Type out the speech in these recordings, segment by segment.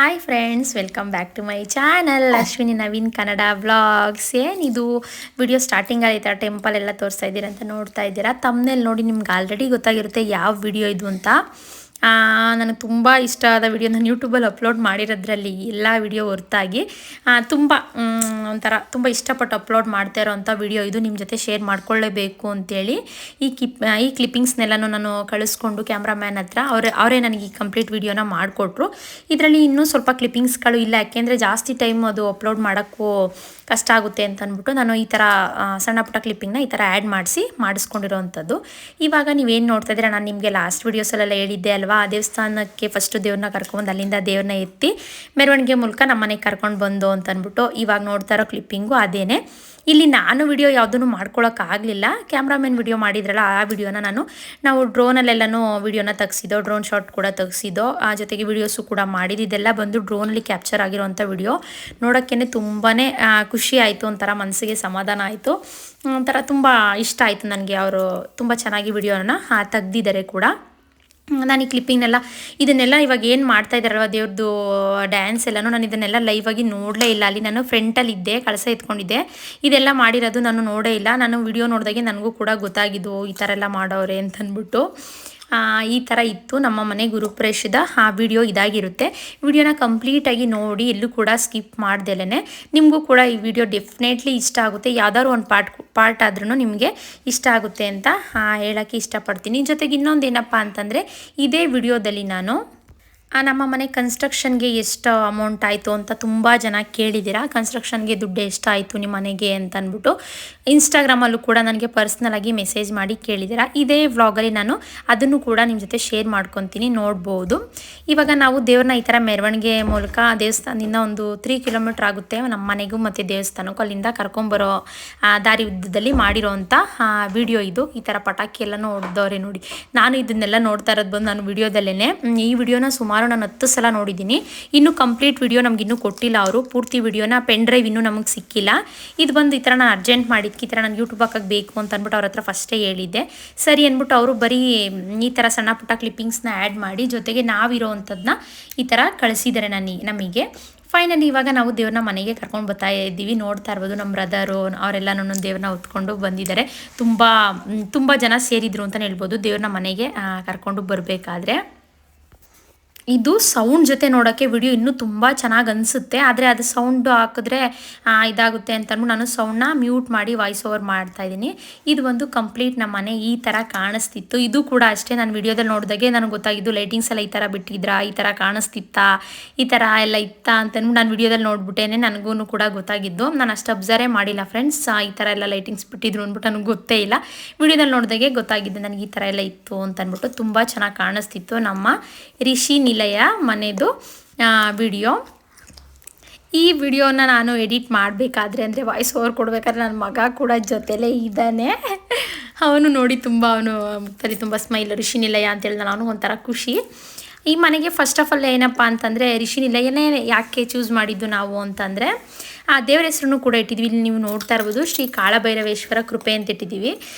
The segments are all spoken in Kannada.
Hi friends, welcome back to my channel Ashwini Naveen Kannada vlogs. ಏನಿದು ವಿಡಿಯೋ ಸ್ಟಾರ್ಟಿಂಗಲ್ಲಿ ಈ ಥರ ಟೆಂಪಲ್ ಎಲ್ಲ ತೋರಿಸ್ತಾ ಇದ್ದೀರಾ ಅಂತ ನೋಡ್ತಾ ಇದ್ದೀರಾ. ತಮ್ಮನೇಲಿ ನೋಡಿ ನಿಮ್ಗೆ ಆಲ್ರೆಡಿ ಗೊತ್ತಾಗಿರುತ್ತೆ ಯಾವ ವಿಡಿಯೋ ಇದು ಅಂತ. ನನಗೆ ತುಂಬ ಇಷ್ಟ ಆದ ವಿಡಿಯೋ ನಾನು ಯೂಟ್ಯೂಬಲ್ಲಿ ಅಪ್ಲೋಡ್ ಮಾಡಿರೋದ್ರಲ್ಲಿ ಎಲ್ಲ ವಿಡಿಯೋ ಹೊರತಾಗಿ ತುಂಬ ಒಂಥರ ತುಂಬ ಇಷ್ಟಪಟ್ಟು ಅಪ್ಲೋಡ್ ಮಾಡ್ತಾ ಇರೋವಂಥ ವಿಡಿಯೋ ಇದು. ನಿಮ್ಮ ಜೊತೆ ಶೇರ್ ಮಾಡ್ಕೊಳ್ಳೇಬೇಕು ಅಂತೇಳಿ ಈ ಕ್ಲಿಪ್ಪಿಂಗ್ಸ್ನೆಲ್ಲನೂ ನಾನು ಕಳಿಸ್ಕೊಂಡು ಕ್ಯಾಮ್ರಾಮ್ಯಾನ್ ಹತ್ರ ಅವರೇ ನನಗೆ ಈ ಕಂಪ್ಲೀಟ್ ವಿಡಿಯೋನ ಮಾಡಿಕೊಟ್ರು. ಇದರಲ್ಲಿ ಇನ್ನೂ ಸ್ವಲ್ಪ ಕ್ಲಿಪ್ಪಿಂಗ್ಸ್ಗಳು ಇಲ್ಲ, ಯಾಕೆಂದರೆ ಜಾಸ್ತಿ ಟೈಮ್ ಅದು ಅಪ್ಲೋಡ್ ಮಾಡೋಕ್ಕೂ ಕಷ್ಟ ಆಗುತ್ತೆ ಅಂತ ಅಂದ್ಬಿಟ್ಟು ನಾನು ಈ ಥರ ಸಣ್ಣ ಪುಟ್ಟ ಕ್ಲಿಪ್ಪಿಂಗ್ನ ಈ ಥರ ಆ್ಯಡ್ ಮಾಡಿಸ್ಕೊಂಡಿರೋವಂಥದ್ದು. ಇವಾಗ ನೀವೇನು ನೋಡ್ತಾ ಇದ್ದೀರಾ, ನಾನು ನಿಮಗೆ ಲಾಸ್ಟ್ ವೀಡಿಯೋಸಲ್ಲೆಲ್ಲ ಹೇಳಿದ್ದೆ ಅಲ್ವಾ, ಆ ದೇವಸ್ಥಾನಕ್ಕೆ ಫಸ್ಟು ದೇವ್ರನ್ನ ಕರ್ಕೊಂಡು ಅಲ್ಲಿಂದ ದೇವ್ರನ್ನ ಎತ್ತಿ ಮೆರವಣಿಗೆ ಮೂಲಕ ನಮ್ಮ ಮನೆಗೆ ಕರ್ಕೊಂಡು ಬಂದು ಅಂತ ಅಂದ್ಬಿಟ್ಟು ಇವಾಗ ನೋಡ್ತಾ ಇರೋ ಕ್ಲಿಪ್ಪಿಂಗು ಅದೇನೆ. ಇಲ್ಲಿ ನಾನು ವಿಡಿಯೋ ಯಾವುದನ್ನು ಮಾಡ್ಕೊಳ್ಳೋಕ್ಕಾಗಲಿಲ್ಲ, ಕ್ಯಾಮ್ರಾಮನ್ ವಿಡಿಯೋ ಮಾಡಿದ್ರಲ್ಲ ಆ ವಿಡಿಯೋನ ನಾವು ಡ್ರೋನಲ್ಲೆಲ್ಲನೂ ವಿಡಿಯೋನ ತೆಗ್ಸಿದ್ದೋ, ಡ್ರೋನ್ ಶಾಟ್ ಕೂಡ ತೆಗ್ಸಿದ್ದೋ, ಆ ಜೊತೆಗೆ ವಿಡಿಯೋಸು ಕೂಡ ಮಾಡಿದ್ದು. ಇದೆಲ್ಲ ಬಂದು ಡ್ರೋನಲ್ಲಿ ಕ್ಯಾಪ್ಚರ್ ಆಗಿರೋವಂಥ ವಿಡಿಯೋ. ನೋಡೋಕ್ಕೇ ತುಂಬಾ ಖುಷಿ ಆಯಿತು, ಒಂಥರ ಮನಸ್ಸಿಗೆ ಸಮಾಧಾನ ಆಯಿತು, ಒಂಥರ ತುಂಬ ಇಷ್ಟ ಆಯಿತು ನನಗೆ. ಅವರು ತುಂಬ ಚೆನ್ನಾಗಿ ವಿಡಿಯೋನ ತೆಗ್ದಿದ್ದಾರೆ ಕೂಡ. ನಾನು ಈ ಕ್ಲಿಪ್ಪಿಂಗ್ನೆಲ್ಲ ಇದನ್ನೆಲ್ಲ ಇವಾಗ ಏನು ಮಾಡ್ತಾ ಇದ್ದಾರಲ್ವ ದೇವ್ರದ್ದು ಡ್ಯಾನ್ಸ್ ಎಲ್ಲನೂ ನಾನು ಇದನ್ನೆಲ್ಲ ಲೈವಾಗಿ ನೋಡಲೇ ಇಲ್ಲ. ಅಲ್ಲಿ ನಾನು ಫ್ರಂಟಲ್ಲಿದ್ದೆ, ಕಳಸ ಎತ್ಕೊಂಡಿದ್ದೆ, ಇದೆಲ್ಲ ಮಾಡಿರೋದು ನಾನು ನೋಡೇ ಇಲ್ಲ. ನಾನು ವಿಡಿಯೋ ನೋಡಿದಾಗೆ ನನಗೂ ಕೂಡ ಗೊತ್ತಾಗಿದ್ದು ಈ ಥರ ಎಲ್ಲ ಮಾಡೋರೆ ಅಂತಂದ್ಬಿಟ್ಟು. ಈ ಥರ ಇತ್ತು ನಮ್ಮ ಮನೆ ಗುರುಪ್ರವೇಶದ ಆ ವಿಡಿಯೋ. ಇದಾಗಿರುತ್ತೆ ವಿಡಿಯೋನ ಕಂಪ್ಲೀಟಾಗಿ ನೋಡಿ, ಎಲ್ಲೂ ಕೂಡ ಸ್ಕಿಪ್ ಮಾಡ್ದೆಲೇ. ನಿಮಗೂ ಕೂಡ ಈ ವಿಡಿಯೋ ಡೆಫಿನೆಟ್ಲಿ ಇಷ್ಟ ಆಗುತ್ತೆ, ಯಾವ್ದಾದ್ರು ಒಂದು ಪಾರ್ಟ್ ಆದ್ರೂ ನಿಮಗೆ ಇಷ್ಟ ಆಗುತ್ತೆ ಅಂತ ಹೇಳೋಕ್ಕೆ ಇಷ್ಟಪಡ್ತೀನಿ. ಜೊತೆಗೆ ಇನ್ನೊಂದು ಏನಪ್ಪ ಅಂತಂದರೆ, ಇದೇ ವಿಡಿಯೋದಲ್ಲಿ ನಾನು ನಮ್ಮ ಮನೆ ಕನ್ಸ್ಟ್ರಕ್ಷನ್ಗೆ ಎಷ್ಟು ಅಮೌಂಟ್ ಆಯಿತು ಅಂತ ತುಂಬ ಜನ ಕೇಳಿದ್ದೀರಾ. ಕನ್ಸ್ಟ್ರಕ್ಷನ್ಗೆ ದುಡ್ಡು ಎಷ್ಟಾಯಿತು ನಿಮ್ಮ ಮನೆಗೆ ಅಂತ ಅಂದ್ಬಿಟ್ಟು ಇನ್ಸ್ಟಾಗ್ರಾಮಲ್ಲೂ ಕೂಡ ನನಗೆ ಪರ್ಸ್ನಲಾಗಿ ಮೆಸೇಜ್ ಮಾಡಿ ಕೇಳಿದ್ದೀರಾ. ಇದೇ ವ್ಲಾಗಲ್ಲಿ ನಾನು ಅದನ್ನು ಕೂಡ ನಿಮ್ಮ ಜೊತೆ ಶೇರ್ ಮಾಡ್ಕೊತೀನಿ, ನೋಡ್ಬೋದು. ಇವಾಗ ನಾವು ದೇವ್ರನ್ನ ಈ ಥರ ಮೆರವಣಿಗೆ ಮೂಲಕ ದೇವಸ್ಥಾನದಿಂದ ಒಂದು 3 ಕಿಲೋಮೀಟ್ರ್ ಆಗುತ್ತೆ ನಮ್ಮ ಮನೆಗೂ ಮತ್ತು ದೇವಸ್ಥಾನಕ್ಕೂ, ಅಲ್ಲಿಂದ ಕರ್ಕೊಂಬರೋ ದಾರಿ ಉದ್ದದಲ್ಲಿ ಮಾಡಿರೋವಂಥ ವಿಡಿಯೋ ಇದು. ಈ ಥರ ಪಟಾಕಿ ಎಲ್ಲನೂ ಹೊಡೆದವ್ರೆ ನೋಡಿ. ನಾನು ಇದನ್ನೆಲ್ಲ ನೋಡ್ತಾ ಇರೋದು ಬಂದು ನಾನು ವಿಡಿಯೋದಲ್ಲೇ. ಈ ವಿಡಿಯೋನ ಸುಮಾರು ನಾನು 10 ಸಲ ನೋಡಿದ್ದೀನಿ. ಇನ್ನೂ ಕಂಪ್ಲೀಟ್ ವಿಡಿಯೋ ನಮಗಿನ್ನೂ ಕೊಟ್ಟಿಲ್ಲ ಅವರು, ಪೂರ್ತಿ ವಿಡಿಯೋನ ಪೆನ್ ಡ್ರೈವ್ ಇನ್ನೂ ನಮಗೆ ಸಿಕ್ಕಿಲ್ಲ. ಇದು ಬಂದು ಈ ಥರ ನಾನು ಅರ್ಜೆಂಟ್ ಮಾಡಿದ್ಕೆ ಈ ಥರ ನಾನು ಯೂಟ್ಯೂಬ್ ಹಾಕಕ್ಕೆ ಬೇಕು ಅಂತ ಅಂದ್ಬಿಟ್ಟು ಅವ್ರ ಹತ್ರ ಫಸ್ಟೇ ಹೇಳಿದ್ದೆ. ಸರಿ ಅಂದ್ಬಿಟ್ಟು ಅವರು ಬರೀ ಈ ಥರ ಸಣ್ಣ ಪುಟ್ಟ ಕ್ಲಿಪ್ಪಿಂಗ್ಸ್ನ ಆ್ಯಡ್ ಮಾಡಿ ಜೊತೆಗೆ ನಾವಿರೋವಂಥದ್ದನ್ನ ಈ ಥರ ಕಳಿಸಿದ್ದಾರೆ ನಮಗೆ. ಫೈನಲಿ ಇವಾಗ ನಾವು ದೇವ್ರನ್ನ ಮನೆಗೆ ಕರ್ಕೊಂಡು ಬರ್ತಾ ಇದ್ದೀವಿ. ನೋಡ್ತಾ ಇರ್ಬೋದು ನಮ್ಮ ಬ್ರದರು ಅವರೆಲ್ಲನೂ ದೇವ್ರನ್ನ ಹೊತ್ಕೊಂಡು ಬಂದಿದ್ದಾರೆ. ತುಂಬ ಜನ ಸೇರಿದ್ರು ಅಂತಲೇ ಹೇಳ್ಬೋದು ದೇವ್ರನ್ನ ಮನೆಗೆ ಕರ್ಕೊಂಡು ಬರಬೇಕಾದ್ರೆ. ಇದು ಸೌಂಡ್ ಜೊತೆ ನೋಡೋಕ್ಕೆ ವಿಡಿಯೋ ಇನ್ನೂ ತುಂಬ ಚೆನ್ನಾಗಿ ಅನಿಸುತ್ತೆ, ಆದರೆ ಅದು ಸೌಂಡು ಹಾಕಿದ್ರೆ ಇದಾಗುತ್ತೆ ಅಂತಂದ್ಬಿಟ್ಟು ನಾನು ಸೌಂಡನ್ನ ಮ್ಯೂಟ್ ಮಾಡಿ ವಾಯ್ಸ್ ಓವರ್ ಮಾಡ್ತಾಯಿದ್ದೀನಿ. ಇದು ಒಂದು ಕಂಪ್ಲೀಟ್ ನಮ್ಮ ಮನೆ ಈ ಥರ ಕಾಣಿಸ್ತಿತ್ತು. ಇದು ಕೂಡ ಅಷ್ಟೇ, ನಾನು ವಿಡಿಯೋದಲ್ಲಿ ನೋಡಿದಾಗೆ ನನಗೆ ಗೊತ್ತಾಗಿದ್ದು ಲೈಟಿಂಗ್ಸ್ ಎಲ್ಲ ಈ ಥರ ಬಿಟ್ಟಿದ್ರಾ, ಈ ಥರ ಕಾಣಿಸ್ತಿತ್ತಾ, ಈ ಥರ ಎಲ್ಲ ಇತ್ತಾ ಅಂತಂದ್ಬಿಟ್ಟು ನಾನು ವಿಡಿಯೋದಲ್ಲಿ ನೋಡ್ಬಿಟ್ಟೇನೆ ನನಗೂ ಕೂಡ ಗೊತ್ತಾಗಿದ್ದು. ನಾನು ಅಷ್ಟು ಅಬ್ಸರ್ವೇ ಮಾಡಿಲ್ಲ ಫ್ರೆಂಡ್ಸ್, ಈ ಥರ ಎಲ್ಲ ಲೈಟಿಂಗ್ಸ್ ಬಿಟ್ಟಿದ್ರು ಅಂದ್ಬಿಟ್ಟು ನನಗೆ ಗೊತ್ತೇ ಇಲ್ಲ. ವಿಡಿಯೋದಲ್ಲಿ ನೋಡಿದಾಗೆ ಗೊತ್ತಾಗಿದ್ದು ನನಗೆ ಈ ಥರ ಎಲ್ಲ ಇತ್ತು ಅಂತಂದ್ಬಿಟ್ಟು. ತುಂಬ ಚೆನ್ನಾಗಿ ಕಾಣಿಸ್ತಿತ್ತು ನಮ್ಮ ರಿಷಿ ನಿಲಯ ಮನೆದು ವಿಡಿಯೋ. ಈ ವಿಡಿಯೋನ ನಾನು ಎಡಿಟ್ ಮಾಡಬೇಕಾದ್ರೆ ಅಂದರೆ ವಾಯ್ಸ್ ಓವರ್ ಕೊಡಬೇಕಾದ್ರೆ ನನ್ನ ಮಗ ಕೂಡ ಜೊತೆಲೇ ಇದ್ದಾನೆ. ಅವನು ನೋಡಿ ಅವನು ಮುಖದಲ್ಲಿ ತುಂಬ ಸ್ಮೈಲ್, ರಿಷಿ ನಿಲಯ ಅಂತೇಳಿ ನಾನು ಒಂಥರ ಖುಷಿ. ಈ ಮನೆಗೆ ಫಸ್ಟ್ ಆಫ್ ಆಲ್ ಏನಪ್ಪ ಅಂತಂದರೆ ರಿಷಿ ನಿಲಯನೇ ಯಾಕೆ ಚೂಸ್ ಮಾಡಿದ್ದು ನಾವು ಅಂತಂದರೆ, ಆ ದೇವರ ಹೆಸರನ್ನು ಕೂಡ ಇಟ್ಟಿದ್ವಿ. ಇಲ್ಲಿ ನೀವು ನೋಡ್ತಾ ಇರ್ಬೋದು ಶ್ರೀ ಕಾಳಭೈರವೇಶ್ವರ ಕೃಪೆ ಅಂತ ಇಟ್ಟಿದ್ದೀವಿ.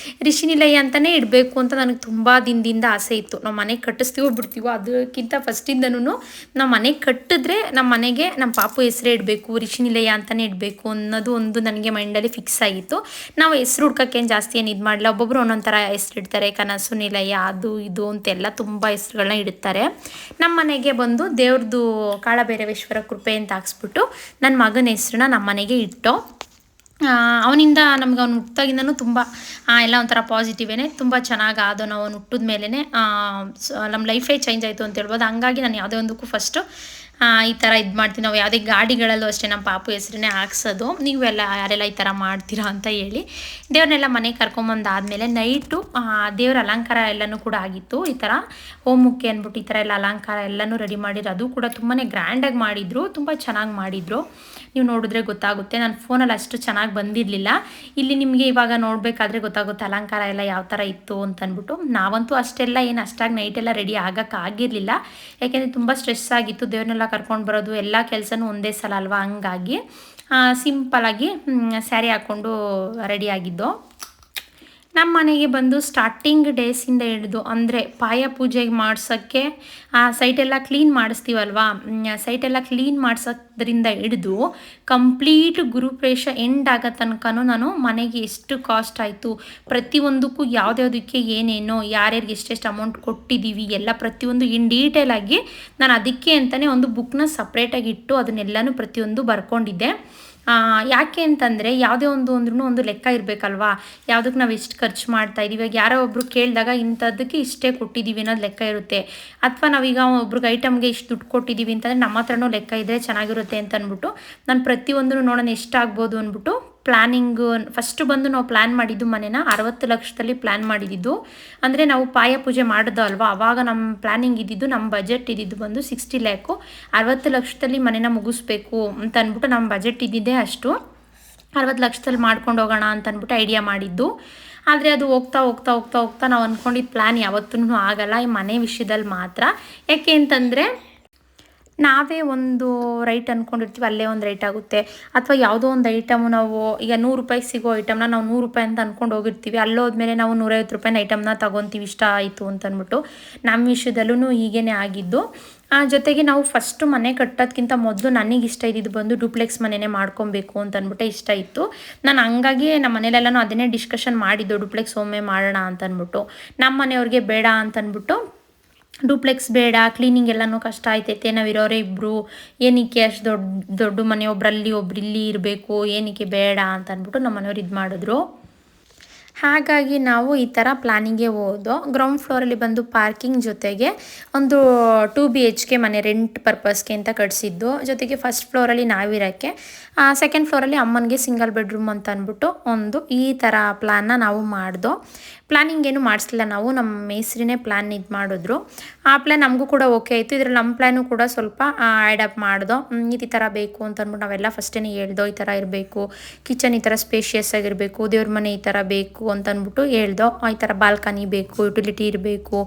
ರಿಷಿ ನಿಲಯ ಅಂತಲೇ ಇಡಬೇಕು ಅಂತ ನನಗೆ ತುಂಬ ದಿನದಿಂದ ಆಸೆ ಇತ್ತು. ನಾವು ಮನೆ ಕಟ್ಟಿಸ್ತೀವೋ ಬಿಡ್ತೀವೋ ಅದಕ್ಕಿಂತ ಫಸ್ಟಿಂದನೂ ನಾವು ಮನೆ ಕಟ್ಟಿದ್ರೆ ನಮ್ಮ ಮನೆಗೆ ನಮ್ಮ ಪಾಪು ಹೆಸರೇ ಇಡಬೇಕು, ರಿಷಿ ನಿಲಯ ಅಂತಲೇ ಇಡಬೇಕು ಅನ್ನೋದು ಒಂದು ನನಗೆ ಮೈಂಡಲ್ಲಿ ಫಿಕ್ಸ್ ಆಗಿತ್ತು. ನಾವು ಹೆಸ್ರು ಹುಡ್ಕೋಕ್ಕೇನು ಜಾಸ್ತಿ ಏನು ಇದು ಮಾಡಲ್ಲ, ಒಬ್ಬೊಬ್ಬರು ಒಂದೊಂದು ಥರ ಹೆಸ್ರು ಇಡ್ತಾರೆ, ಕನಸು ನಿಲಯ ಅದು ಇದು ಅಂತೆಲ್ಲ ತುಂಬ ಹೆಸ್ರುಗಳನ್ನ ಇಡ್ತಾರೆ. ನಮ್ಮ ಮನೆಗೆ ಬಂದು ದೇವ್ರದ್ದು ಕಾಳಭೈರವೇಶ್ವರ ಕೃಪೆ ಅಂತ ಹಾಕ್ಸ್ಬಿಟ್ಟು ನನ್ನ ಮಗನ ಹೆಸ್ರನ್ನ ನಮ್ಮ ಮನೆಗೆ ಇಟ್ಟು, ಅವನಿಂದ ನಮ್ಗೆ ಅವ್ನು ಹುಟ್ಟಿದಾಗಿಂದನೂ ತುಂಬ ಎಲ್ಲ ಒಂಥರ ಪಾಸಿಟಿವೇನೆ, ತುಂಬ ಚೆನ್ನಾಗಿ ಆದೋ. ನಾವು ಅವ್ನು ಹುಟ್ಟಿದ ಮೇಲೇ ನಮ್ಮ ಲೈಫೇ ಚೇಂಜ್ ಆಯಿತು ಅಂತ ಹೇಳ್ಬೋದು. ಹಂಗಾಗಿ ನಾನು ಯಾವುದೇ ಒಂದಕ್ಕೂ ಫಸ್ಟು ಈ ಥರ ಇದು ಮಾಡ್ತೀನಿ. ನಾವು ಯಾವುದೇ ಗಾಡಿಗಳಲ್ಲೂ ಅಷ್ಟೇ ನಮ್ಮ ಪಾಪು ಹೆಸ್ರನ್ನೇ ಹಾಕ್ಸೋದು. ನೀವೆಲ್ಲ ಯಾರೆಲ್ಲ ಈ ಥರ ಮಾಡ್ತೀರಾ ಅಂತ ಹೇಳಿ ದೇವ್ರನ್ನೆಲ್ಲ ಮನೆಗೆ ಕರ್ಕೊಂಬಂದಾದಮೇಲೆ ನೈಟು ದೇವ್ರ ಅಲಂಕಾರ ಎಲ್ಲನೂ ಕೂಡ ಆಗಿತ್ತು. ಈ ಥರ ಹೋಮಕ್ಕೆ ಅಂದ್ಬಿಟ್ಟು ಈ ಥರ ಎಲ್ಲ ಅಲಂಕಾರ ಎಲ್ಲನೂ ರೆಡಿ ಮಾಡಿದ್ರು. ಅದು ಕೂಡ ತುಂಬಾ ಗ್ರ್ಯಾಂಡಾಗಿ ಮಾಡಿದರು, ತುಂಬ ಚೆನ್ನಾಗಿ ಮಾಡಿದರು. ನೀವು ನೋಡಿದ್ರೆ ಗೊತ್ತಾಗುತ್ತೆ. ನಾನು ಫೋನಲ್ಲಿ ಅಷ್ಟು ಚೆನ್ನಾಗಿ ಬಂದಿರಲಿಲ್ಲ. ಇಲ್ಲಿ ನಿಮಗೆ ಇವಾಗ ನೋಡಬೇಕಾದ್ರೆ ಗೊತ್ತಾಗುತ್ತೆ ಅಲಂಕಾರ ಎಲ್ಲ ಯಾವ ಥರ ಇತ್ತು ಅಂತಂದ್ಬಿಟ್ಟು. ನಾವಂತೂ ಅಷ್ಟೆಲ್ಲ ಏನು ಅಷ್ಟಾಗಿ ನೈಟೆಲ್ಲ ರೆಡಿ ಆಗೋಕ್ಕಾಗಿರಲಿಲ್ಲ, ಯಾಕೆಂದರೆ ತುಂಬ ಸ್ಟ್ರೆಸ್ ಆಗಿತ್ತು. ದೇವ್ರನ್ನೆಲ್ಲ ಕರ್ಕೊಂಡು ಬರೋದು ಎಲ್ಲ ಕೆಲಸನೂ ಒಂದೇ ಸಲ ಅಲ್ವಾ, ಹಂಗಾಗಿ ಸಿಂಪಲಾಗಿ ಸ್ಯಾರಿ ಹಾಕ್ಕೊಂಡು ರೆಡಿ ಆಗಿದ್ದು. ನಮ್ಮ ಮನೆಗೆ ಬಂದು ಸ್ಟಾರ್ಟಿಂಗ್ ಡೇಸಿಂದ ಹಿಡಿದು ಅಂದರೆ ಪಾಯ ಪೂಜೆಗೆ ಮಾಡ್ಸೋಕ್ಕೆ ಸೈಟೆಲ್ಲ ಕ್ಲೀನ್ ಮಾಡಿಸ್ತೀವಲ್ವಾ, ಸೈಟೆಲ್ಲ ಕ್ಲೀನ್ ಮಾಡಿಸೋದ್ರಿಂದ ಹಿಡಿದು ಕಂಪ್ಲೀಟ್ ಗುರುಪ್ರವೇಶ ಎಂಡ್ ಆಗೋ ತನಕನೂ ನಾನು ಮನೆಗೆ ಎಷ್ಟು ಕಾಸ್ಟ್ ಆಯಿತು, ಪ್ರತಿಯೊಂದಕ್ಕೂ ಯಾವುದ್ಯಾವುದಕ್ಕೆ ಏನೇನೋ ಯಾರ್ಯಾರಿಗೆ ಎಷ್ಟೆಷ್ಟು ಅಮೌಂಟ್ ಕೊಟ್ಟಿದ್ದೀವಿ ಎಲ್ಲ ಪ್ರತಿಯೊಂದು ಇನ್ ಡೀಟೇಲಾಗಿ ನಾನು ಅದಕ್ಕೆ ಅಂತಲೇ ಒಂದು ಬುಕ್ನ ಸಪ್ರೇಟಾಗಿ ಇಟ್ಟು ಅದನ್ನೆಲ್ಲನೂ ಪ್ರತಿಯೊಂದು ಬರ್ಕೊಂಡಿದ್ದೆ. ಯಾಕೆ ಅಂತಂದರೆ ಯಾವುದೇ ಒಂದು ಲೆಕ್ಕ ಇರಬೇಕಲ್ವಾ, ಯಾವುದಕ್ಕೆ ನಾವು ಎಷ್ಟು ಖರ್ಚು ಮಾಡ್ತಾಯಿದ್ದೀವಿ. ಇವಾಗ ಯಾರೋ ಒಬ್ಬರು ಕೇಳಿದಾಗ ಇಂಥದ್ದಕ್ಕೆ ಇಷ್ಟೇ ಕೊಟ್ಟಿದ್ದೀವಿ ಅನ್ನೋದು ಲೆಕ್ಕ ಇರುತ್ತೆ, ಅಥವಾ ನಾವೀಗ ಒಬ್ರಿಗೆ ಐಟಮ್ಗೆ ಇಷ್ಟು ದುಡ್ಡು ಕೊಟ್ಟಿದ್ದೀವಿ ಅಂತಂದರೆ ನಮ್ಮ ಹತ್ರನೂ ಲೆಕ್ಕ ಇದ್ದರೆ ಚೆನ್ನಾಗಿರುತ್ತೆ ಅಂತ ಅಂದ್ಬಿಟ್ಟು ನಾನು ಪ್ರತಿಯೊಂದೂ ನೋಡೋಣ ಎಷ್ಟಾಗ್ಬೋದು ಅಂದ್ಬಿಟ್ಟು ಪ್ಲ್ಯಾನಿಂಗು ಫಸ್ಟು ಬಂದು ನಾವು ಪ್ಲ್ಯಾನ್ ಮಾಡಿದ್ದು ಮನೇನ 60 ಲಕ್ಷದಲ್ಲಿ ಪ್ಲ್ಯಾನ್ ಮಾಡಿದ್ದು. ಅಂದರೆ ನಾವು ಪಾಯ ಪೂಜೆ ಮಾಡೋದು ಅಲ್ವಾ, ಆವಾಗ ನಮ್ಮ ಪ್ಲ್ಯಾನಿಂಗ್ ಇದ್ದಿದ್ದು, ನಮ್ಮ ಬಜೆಟ್ ಇದ್ದಿದ್ದು ಬಂದು 60 ಲ್ಯಾಕು. 60 ಲಕ್ಷದಲ್ಲಿ ಮನೇನ ಮುಗಿಸ್ಬೇಕು ಅಂತ ಅಂದ್ಬಿಟ್ಟು ನಮ್ಮ ಬಜೆಟ್ ಇದ್ದಿದ್ದೇ ಅಷ್ಟು. 60 ಲಕ್ಷದಲ್ಲಿ ಮಾಡ್ಕೊಂಡು ಹೋಗೋಣ ಅಂತ ಅಂದ್ಬಿಟ್ಟು ಐಡಿಯಾ ಮಾಡಿದ್ದು. ಆದರೆ ಅದು ಹೋಗ್ತಾ ಹೋಗ್ತಾ ಹೋಗ್ತಾ ಹೋಗ್ತಾ ನಾವು ಅಂದ್ಕೊಂಡಿದ್ದು ಪ್ಲ್ಯಾನ್ ಯಾವತ್ತೂ ಆಗಲ್ಲ, ಈ ಮನೆ ವಿಷಯದಲ್ಲಿ ಮಾತ್ರ. ಯಾಕೆ ಅಂತಂದರೆ ನಾವೇ ಒಂದು ರೈಟ್ ಅಂದ್ಕೊಂಡಿರ್ತೀವಿ, ಅಲ್ಲೇ ಒಂದು ರೈಟ್ ಆಗುತ್ತೆ. ಅಥವಾ ಯಾವುದೋ ಒಂದು ಐಟಮು ನಾವು ಈಗ 100 ರೂಪಾಯಿಗೆ ಸಿಗೋ ಐಟಮ್ನ ನಾವು 100 ರೂಪಾಯಿ ಅಂತ ಅಂದ್ಕೊಂಡು ಹೋಗಿರ್ತೀವಿ, ಅಲ್ಲೋದ್ಮೇಲೆ ನಾವು 150 ರೂಪಾಯಿನ ಐಟಮ್ನ ತೊಗೊತೀವಿ ಇಷ್ಟ ಆಯಿತು ಅಂತ ಅಂದ್ಬಿಟ್ಟು. ನಮ್ಮ ವಿಷಯದಲ್ಲೂ ಹೀಗೇ ಆಗಿದ್ದು. ಜೊತೆಗೆ ನಾವು ಫಸ್ಟು ಮನೆ ಕಟ್ಟೋದಕ್ಕಿಂತ ಮೊದಲು ನನಗೆ ಇಷ್ಟ ಇದ್ದಿದ್ದು ಬಂದು ಡೂಪ್ಲೆಕ್ಸ್ ಮನೆಯೇ ಮಾಡ್ಕೊಬೇಕು ಅಂತ ಅಂದ್ಬಿಟ್ಟು ಇಷ್ಟ ಇತ್ತು. ನಾನು ಹಂಗಾಗಿ ನಮ್ಮ ಮನೇಲೆಲ್ಲನೂ ಅದನ್ನೇ ಡಿಸ್ಕಷನ್ ಮಾಡಿದ್ದು, ಡೂಪ್ಲೆಕ್ಸ್ ಒಮ್ಮೆ ಮಾಡೋಣ ಅಂತ ಅಂದ್ಬಿಟ್ಟು. ನಮ್ಮ ಮನೆಯವ್ರಿಗೆ ಬೇಡ ಅಂತ ಅಂದ್ಬಿಟ್ಟು ಡೂಪ್ಲೆಕ್ಸ್ ಬೇಡ, ಕ್ಲೀನಿಂಗ್ ಎಲ್ಲನೂ ಕಷ್ಟ ಆಯ್ತೈತೆ, ನಾವಿರೋರೇ ಇಬ್ಬರು, ಏನಕ್ಕೆ ಅಷ್ಟು ದೊಡ್ಡ ಮನೆ ಒಬ್ಬರಲ್ಲಿ ಒಬ್ರಿಲ್ಲಿ ಇರಬೇಕು, ಏನಕ್ಕೆ ಬೇಡ ಅಂತ ಅಂದ್ಬಿಟ್ಟು ನಮ್ಮ ಮನೆಯವ್ರು ಇದು ಮಾಡಿದ್ರು. ಹಾಗಾಗಿ ನಾವು ಈ ಥರ ಪ್ಲ್ಯಾನಿಂಗ್ಗೆ ಹೋದೋ. ಗ್ರೌಂಡ್ ಫ್ಲೋರಲ್ಲಿ ಬಂದು ಪಾರ್ಕಿಂಗ್ ಜೊತೆಗೆ ಒಂದು 2 BHK ಮನೆ ರೆಂಟ್ ಪರ್ಪಸ್ಗೆ ಅಂತ ಕಟ್ಸಿದ್ದು. ಜೊತೆಗೆ ಫಸ್ಟ್ ಫ್ಲೋರಲ್ಲಿ ನಾವಿರೋಕ್ಕೆ, ಸೆಕೆಂಡ್ ಫ್ಲೋರಲ್ಲಿ ಅಮ್ಮನಿಗೆ ಸಿಂಗಲ್ ಬೆಡ್ರೂಮ್ ಅಂತ ಅಂದ್ಬಿಟ್ಟು ಈ ಥರ ಪ್ಲ್ಯಾನ್ನ ನಾವು ಮಾಡ್ದೋ. ಪ್ಲ್ಯಾನಿಂಗ್ ಏನು ಮಾಡಿಸ್ಲಿಲ್ಲ ನಾವು, ನಮ್ಮ ಮೇಸ್ರಿನೇ ಪ್ಲ್ಯಾನ್ ಇದು ಮಾಡಿದ್ರು. ಆ ಪ್ಲ್ಯಾನ್ ನಮಗೂ ಕೂಡ ಓಕೆ ಆಯಿತು. ಇದರಲ್ಲಿ ನಮ್ಮ ಪ್ಲ್ಯಾನು ಕೂಡ ಸ್ವಲ್ಪ ಆ್ಯಡಪ್ ಮಾಡ್ದೋ. ಈ ಥರ ಬೇಕು ಅಂತ ಅಂದ್ಬಿಟ್ಟು ನಾವೆಲ್ಲ ಫಸ್ಟೇ ಹೇಳ್ದೋ, ಈ ಥರ ಇರಬೇಕು, ಕಿಚನ್ ಈ ಥರ ಸ್ಪೇಷಿಯಸ್ ಆಗಿರಬೇಕು, ದೇವ್ರ ಮನೆ ಈ ಥರ ಬೇಕು ಅಂತ ಅಂದ್ಬಿಟ್ಟು ಹೇಳ್ದೋ. ಈ ಥರ ಬಾಲ್ಕನಿ ಬೇಕು, ಯುಟಿಲಿಟಿ ಇರಬೇಕು,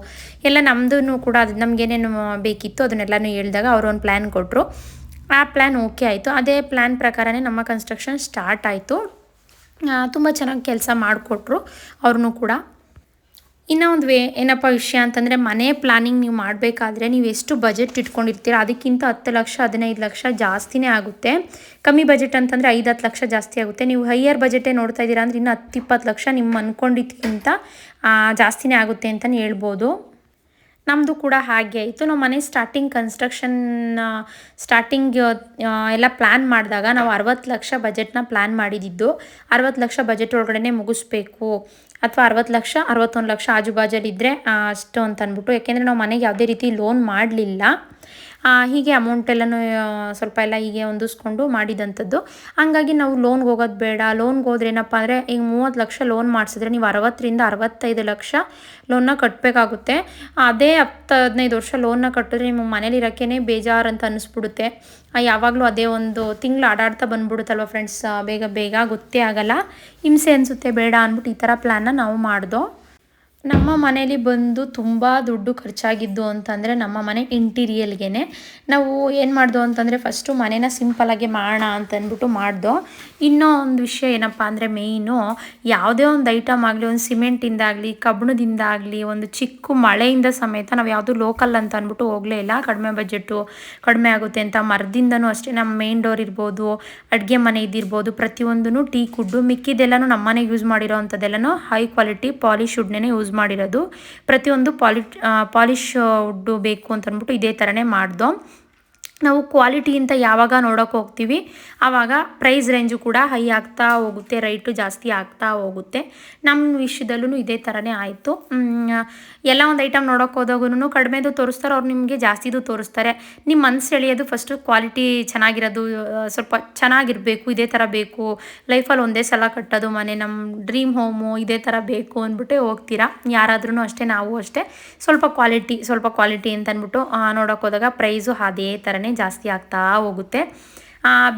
ಎಲ್ಲ ನಮ್ಮದೂ ಕೂಡ ಅದು ನಮಗೇನೇನು ಬೇಕಿತ್ತು ಅದನ್ನೆಲ್ಲನೂ ಹೇಳಿದಾಗ ಅವರು ಒಂದು ಪ್ಲ್ಯಾನ್ ಕೊಟ್ಟರು. ಆ ಪ್ಲ್ಯಾನ್ ಓಕೆ ಆಯಿತು. ಅದೇ ಪ್ಲ್ಯಾನ್ ಪ್ರಕಾರನೇ ನಮ್ಮ ಕನ್ಸ್ಟ್ರಕ್ಷನ್ ಸ್ಟಾರ್ಟ್ ಆಯಿತು. ತುಂಬ ಚೆನ್ನಾಗಿ ಕೆಲಸ ಮಾಡಿಕೊಟ್ರು ಅವ್ರೂ ಕೂಡ. ಇನ್ನೂ ಒಂದು ಏನಪ್ಪ ವಿಷಯ ಅಂತಂದರೆ, ಮನೆ ಪ್ಲ್ಯಾನಿಂಗ್ ನೀವು ಮಾಡಬೇಕಾದ್ರೆ ನೀವು ಎಷ್ಟು ಬಜೆಟ್ ಇಟ್ಕೊಂಡಿರ್ತೀರ ಅದಕ್ಕಿಂತ 10 ಲಕ್ಷ 15 ಲಕ್ಷ ಜಾಸ್ತಿನೇ ಆಗುತ್ತೆ. ಕಮ್ಮಿ ಬಜೆಟ್ ಅಂತಂದರೆ 5-10 ಲಕ್ಷ ಜಾಸ್ತಿ ಆಗುತ್ತೆ. ನೀವು ಹೈಯರ್ ಬಜೆಟೇ ನೋಡ್ತಾ ಇದ್ದೀರಾ ಅಂದರೆ ಇನ್ನೂ 10-20 ಲಕ್ಷ ನಿಮ್ಮ ಅಂದ್ಕೊಂಡಿದ್ದಕ್ಕಿಂತ ಜಾಸ್ತಿನೇ ಆಗುತ್ತೆ ಅಂತಲೇ ಹೇಳ್ಬೋದು. ನಮ್ಮದು ಕೂಡ ಹಾಗೆ ಆಯಿತು. ನಾವು ಮನೆ ಸ್ಟಾರ್ಟಿಂಗ್ ಎಲ್ಲ ಪ್ಲ್ಯಾನ್ ಮಾಡಿದಾಗ ನಾವು 60 ಲಕ್ಷ ಬಜೆಟ್ನ ಪ್ಲ್ಯಾನ್ ಮಾಡಿದ್ದು. 60 ಲಕ್ಷ ಬಜೆಟ್ ಒಳಗಡೆ ಮುಗಿಸ್ಬೇಕು, ಅಥವಾ 60 ಲಕ್ಷ 61 ಲಕ್ಷ ಆಜುಬಾಜಲ್ಲಿದ್ದರೆ ಅಷ್ಟು ಅಂತ ಅಂದ್ಬಿಟ್ಟು. ಯಾಕೆಂದರೆ ನಾವು ಮನೆಗೆ ಯಾವುದೇ ರೀತಿ ಲೋನ್ ಮಾಡಲಿಲ್ಲ, ಹೀಗೆ ಅಮೌಂಟೆಲ್ಲನೂ ಸ್ವಲ್ಪ ಎಲ್ಲ ಹೀಗೆ ಹೊಂದಿಸ್ಕೊಂಡು ಮಾಡಿದಂಥದ್ದು. ಹಂಗಾಗಿ ನಾವು ಲೋನ್ಗೆ ಹೋಗೋದು ಬೇಡ. ಲೋನ್ಗೆ ಹೋದ್ರೆ ಏನಪ್ಪ ಅಂದರೆ, ಈಗ 30 ಲಕ್ಷ ಲೋನ್ ಮಾಡಿಸಿದ್ರೆ ನೀವು 60ರಿಂದ 65 ಲಕ್ಷ ಲೋನ್ನ ಕಟ್ಟಬೇಕಾಗುತ್ತೆ. ಅದೇ 10-15 ವರ್ಷ ಲೋನ್ನ ಕಟ್ಟಿದ್ರೆ ನಿಮ್ಮ ಮನೇಲಿರೋಕ್ಕೇ ಬೇಜಾರು ಅಂತ ಅನ್ನಿಸ್ಬಿಡುತ್ತೆ. ಯಾವಾಗಲೂ ಅದೇ ಒಂದು ತಿಂಗಳು ಆಡಾಡ್ತಾ ಬಂದ್ಬಿಡುತ್ತಲ್ವ ಫ್ರೆಂಡ್ಸ್, ಬೇಗ ಗೊತ್ತೇ ಆಗಲ್ಲ, ಹಿಂಸೆ ಅನಿಸುತ್ತೆ, ಬೇಡ ಅಂದ್ಬಿಟ್ಟು ಈ ಥರ ಪ್ಲ್ಯಾನ್ನ ನಾವು ಮಾಡ್ದೋ. ನಮ್ಮ ಮನೇಲಿ ಬಂದು ತುಂಬ ದುಡ್ಡು ಖರ್ಚಾಗಿದ್ದು ಅಂತಂದರೆ ನಮ್ಮ ಮನೆ ಇಂಟೀರಿಯಲ್ಗೆ ನಾವು ಏನು ಮಾಡ್ದೋ ಅಂತಂದರೆ, ಫಸ್ಟು ಮನೇನ ಸಿಂಪಲಾಗಿ ಮಾಡೋಣ ಅಂತಂದ್ಬಿಟ್ಟು ಮಾಡ್ದೋ. ಇನ್ನೂ ಒಂದು ವಿಷಯ ಏನಪ್ಪ ಅಂದರೆ, ಮೇಯ್ನು ಯಾವುದೇ ಒಂದು ಐಟಮ್ ಆಗಲಿ, ಒಂದು ಸಿಮೆಂಟಿಂದಾಗಲಿ ಕಬ್ಬಣದಿಂದಾಗಲಿ ಒಂದು ಚಿಕ್ಕ ಮಳೆಯಿಂದ ಸಮೇತ ನಾವು ಯಾವುದು ಲೋಕಲ್ ಅಂತ ಅಂದ್ಬಿಟ್ಟು ಹೋಗಲೇ ಇಲ್ಲ. ಕಡಿಮೆ ಬಜೆಟು, ಕಡಿಮೆ ಆಗುತ್ತೆ ಅಂತ ಮರದಿಂದನೂ ಅಷ್ಟೇ. ನಮ್ಮ ಮೇನ್ ಡೋರ್ ಇರ್ಬೋದು, ಅಡುಗೆ ಮನೆ ಇದ್ದಿರ್ಬೋದು, ಪ್ರತಿಯೊಂದೂ ಟೀಕ್ ವುಡ್ಡು, ಮಿಕ್ಕಿದೆಲ್ಲನೂ ನಮ್ಮ ಮನೆಗೆ ಯೂಸ್ ಮಾಡಿರೋ ಅಂಥದ್ದೆಲ್ಲನೂ ಹೈ ಕ್ವಾಲಿಟಿ ಪಾಲಿಶ್ ವುಡ್ನೇ ಯೂಸ್ ಮಾಡಿರೋದು. ಪ್ರತಿಯೊಂದು ಪಾಲಿಶ್ ವುಡ್ಡು ಬೇಕು ಅಂತ ಅಂದ್ಬಿಟ್ಟು ಇದೇ ಥರನೇ ಮಾಡ್ದೋ. ನಾವು ಕ್ವಾಲಿಟಿಗಿಂತ ಯಾವಾಗ ನೋಡೋಕೆ ಹೋಗ್ತೀವಿ ಆವಾಗ ಪ್ರೈಸ್ ರೇಂಜು ಕೂಡ ಹೈ ಆಗ್ತಾ ಹೋಗುತ್ತೆ, ರೇಟು ಜಾಸ್ತಿ ಆಗ್ತಾ ಹೋಗುತ್ತೆ. ನಮ್ಮ ವಿಷಯದಲ್ಲೂ ಇದೇ ಥರನೇ ಆಯಿತು. ಎಲ್ಲ ಒಂದು ಐಟಮ್ ನೋಡೋಕೆ ಹೋದಾಗೂ ಕಡಿಮೆದು ತೋರಿಸ್ತಾರೆ, ಅವ್ರು ನಿಮಗೆ ಜಾಸ್ತಿದು ತೋರಿಸ್ತಾರೆ. ನಿಮ್ಮ ಮನಸ್ಸು ಎಳೆಯೋದು ಫಸ್ಟು ಕ್ವಾಲಿಟಿ ಚೆನ್ನಾಗಿರೋದು, ಸ್ವಲ್ಪ ಚೆನ್ನಾಗಿರಬೇಕು, ಇದೇ ಥರ ಬೇಕು, ಲೈಫಲ್ಲಿ ಒಂದೇ ಸಲ ಕಟ್ಟೋದು ಮನೆ, ನಮ್ಮ ಡ್ರೀಮ್ ಹೋಮು ಇದೇ ಥರ ಬೇಕು ಅಂದ್ಬಿಟ್ಟೆ ಹೋಗ್ತೀರಾ. ಯಾರಾದ್ರೂ ಅಷ್ಟೇ, ನಾವು ಅಷ್ಟೇ, ಸ್ವಲ್ಪ ಕ್ವಾಲಿಟಿ ಅಂತ ಅಂದ್ಬಿಟ್ಟು ನೋಡೋಕೆ ಹೋದಾಗ ಪ್ರೈಸು ಅದೇ ಥರನೇ ಜಾಸ್ತಿ ಆಗ್ತಾ ಹೋಗುತ್ತೆ.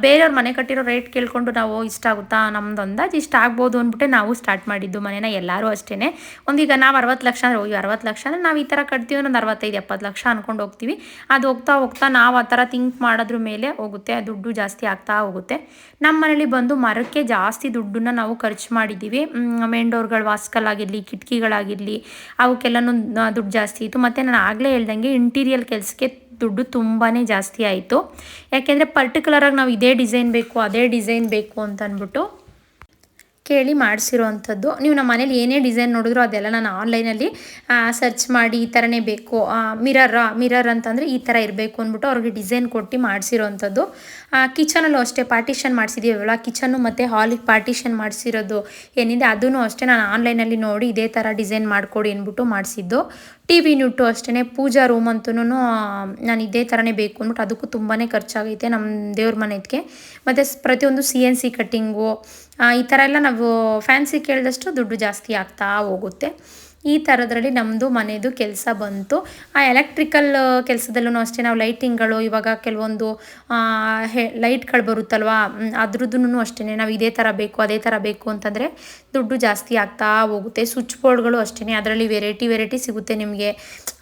ಬೇರೆಯವ್ರ ಮನೆ ಕಟ್ಟಿರೋ ರೇಟ್ ಕೇಳ್ಕೊಂಡು ನಾವು ಇಷ್ಟ ಆಗುತ್ತಾ ನಮ್ದು ಅಂದಾಜು ಇಷ್ಟ ಆಗ್ಬೋದು ಅಂದ್ಬಿಟ್ಟೆ ನಾವು ಸ್ಟಾರ್ಟ್ ಮಾಡಿದ್ದು ಮನೇನ ಎಲ್ಲರೂ ಅಷ್ಟೇ. ಒಂದೀಗ ನಾವು 60 ಲಕ್ಷ ಅಂದರೆ 60 ಲಕ್ಷ ಅಂದರೆ ನಾವು ಈ ಥರ ಕಟ್ತೀವಿ ಒಂದು 65-70 ಲಕ್ಷ ಅಂದ್ಕೊಂಡು ಹೋಗ್ತೀವಿ. ಅದು ಹೋಗ್ತಾ ಹೋಗ್ತಾ ನಾವು ಆ ಥರ ಥಿಂಕ್ ಮಾಡೋದ್ರ ಮೇಲೆ ಹೋಗುತ್ತೆ, ದುಡ್ಡು ಜಾಸ್ತಿ ಆಗ್ತಾ ಹೋಗುತ್ತೆ. ನಮ್ಮ ಮನೇಲಿ ಬಂದು ಮರಕ್ಕೆ ಜಾಸ್ತಿ ದುಡ್ಡನ್ನ ನಾವು ಖರ್ಚು ಮಾಡಿದ್ದೀವಿ. ಮೇನ್ ಡೋರ್ಗಳು ವಾಸ್ಕಲ್ಲಾಗಿರಲಿ, ಕಿಟಕಿಗಳಾಗಿರಲಿ, ಅವಕ್ಕೆಲ್ಲನೂ ದುಡ್ಡು ಜಾಸ್ತಿ ಇತ್ತು. ಮತ್ತು ನಾನು ಆಗಲೇ ಹೇಳ್ದಂಗೆ ಇಂಟೀರಿಯರ್ ಕೆಲಸಕ್ಕೆ ದುಡ್ಡು ತುಂಬಾ ಜಾಸ್ತಿ ಆಯಿತು. ಯಾಕೆಂದರೆ ಪರ್ಟಿಕ್ಯುಲರಾಗಿ ನಾವು ಇದೇ ಡಿಸೈನ್ ಬೇಕು, ಅದೇ ಡಿಸೈನ್ ಬೇಕು ಅಂತ ಅಂದ್ಬಿಟ್ಟು ಕೇಳಿ ಮಾಡಿಸಿರೋ ಅಂಥದ್ದು. ನೀವು ನಮ್ಮ ಮನೇಲಿ ಏನೇ ಡಿಸೈನ್ ನೋಡಿದ್ರು ಅದೆಲ್ಲ ನಾನು ಆನ್ಲೈನಲ್ಲಿ ಸರ್ಚ್ ಮಾಡಿ ಈ ಥರನೇ ಬೇಕು, ಮಿರರ್ ಅಂತಂದರೆ ಈ ಥರ ಇರಬೇಕು ಅಂದ್ಬಿಟ್ಟು ಅವ್ರಿಗೆ ಡಿಸೈನ್ ಕೊಟ್ಟು ಮಾಡಿಸಿರೋ ಅಂಥದ್ದು. ಕಿಚನಲ್ಲೂ ಅಷ್ಟೇ ಪಾರ್ಟಿಷನ್ ಮಾಡಿಸಿದ್ದೀವಲ್ಲ, ಕಿಚನ್ನು ಮತ್ತು ಹಾಲಿಗೆ ಪಾರ್ಟಿಷನ್ ಮಾಡಿಸಿರೋದು ಏನಿದೆ ಅದೂ ಅಷ್ಟೇ ನಾನು ಆನ್ಲೈನಲ್ಲಿ ನೋಡಿ ಇದೇ ಥರ ಡಿಸೈನ್ ಮಾಡಿಕೊಡಿ ಅಂದ್ಬಿಟ್ಟು ಮಾಡಿಸಿದ್ದು. ಟಿ ವಿ ಯೂನಿಟು ಅಷ್ಟೇ, ಪೂಜಾ ರೂಮ್ ಅಂತೂ ನಾನು ಇದೇ ಥರನೇ ಬೇಕು ಅಂದ್ಬಿಟ್ಟು ಅದಕ್ಕೂ ತುಂಬಾ ಖರ್ಚಾಗೈತೆ ನಮ್ಮ ದೇವ್ರ ಮನೆಗೆ. ಮತ್ತು ಪ್ರತಿಯೊಂದು CNC ಕಟ್ಟಿಂಗು ಈ ಥರ ಎಲ್ಲ ನಾವು ಫ್ಯಾನ್ಸಿ ಕೇಳಿದಷ್ಟು ದುಡ್ಡು ಜಾಸ್ತಿ ಆಗ್ತಾ ಹೋಗುತ್ತೆ. ಈ ಥರದ್ರಲ್ಲಿ ನಮ್ಮದು ಮನೆಯದು ಕೆಲಸ ಬಂತು. ಆ ಎಲೆಕ್ಟ್ರಿಕಲ್ ಕೆಲಸದಲ್ಲೂ ಅಷ್ಟೇ ನಾವು ಲೈಟಿಂಗ್ಗಳು ಇವಾಗ ಕೆಲವೊಂದು ಲೈಟ್ಗಳು ಬರುತ್ತಲ್ವ, ಅದ್ರದ್ದು ಅಷ್ಟೇ ನಾವು ಇದೇ ಥರ ಬೇಕು ಅದೇ ಥರ ಬೇಕು ಅಂತಂದರೆ ದುಡ್ಡು ಜಾಸ್ತಿ ಆಗ್ತಾ ಹೋಗುತ್ತೆ. ಸ್ವಿಚ್ ಬೋರ್ಡ್ಗಳು ಅಷ್ಟೇ, ಅದರಲ್ಲಿ ವೆರೈಟಿ ಸಿಗುತ್ತೆ ನಿಮಗೆ.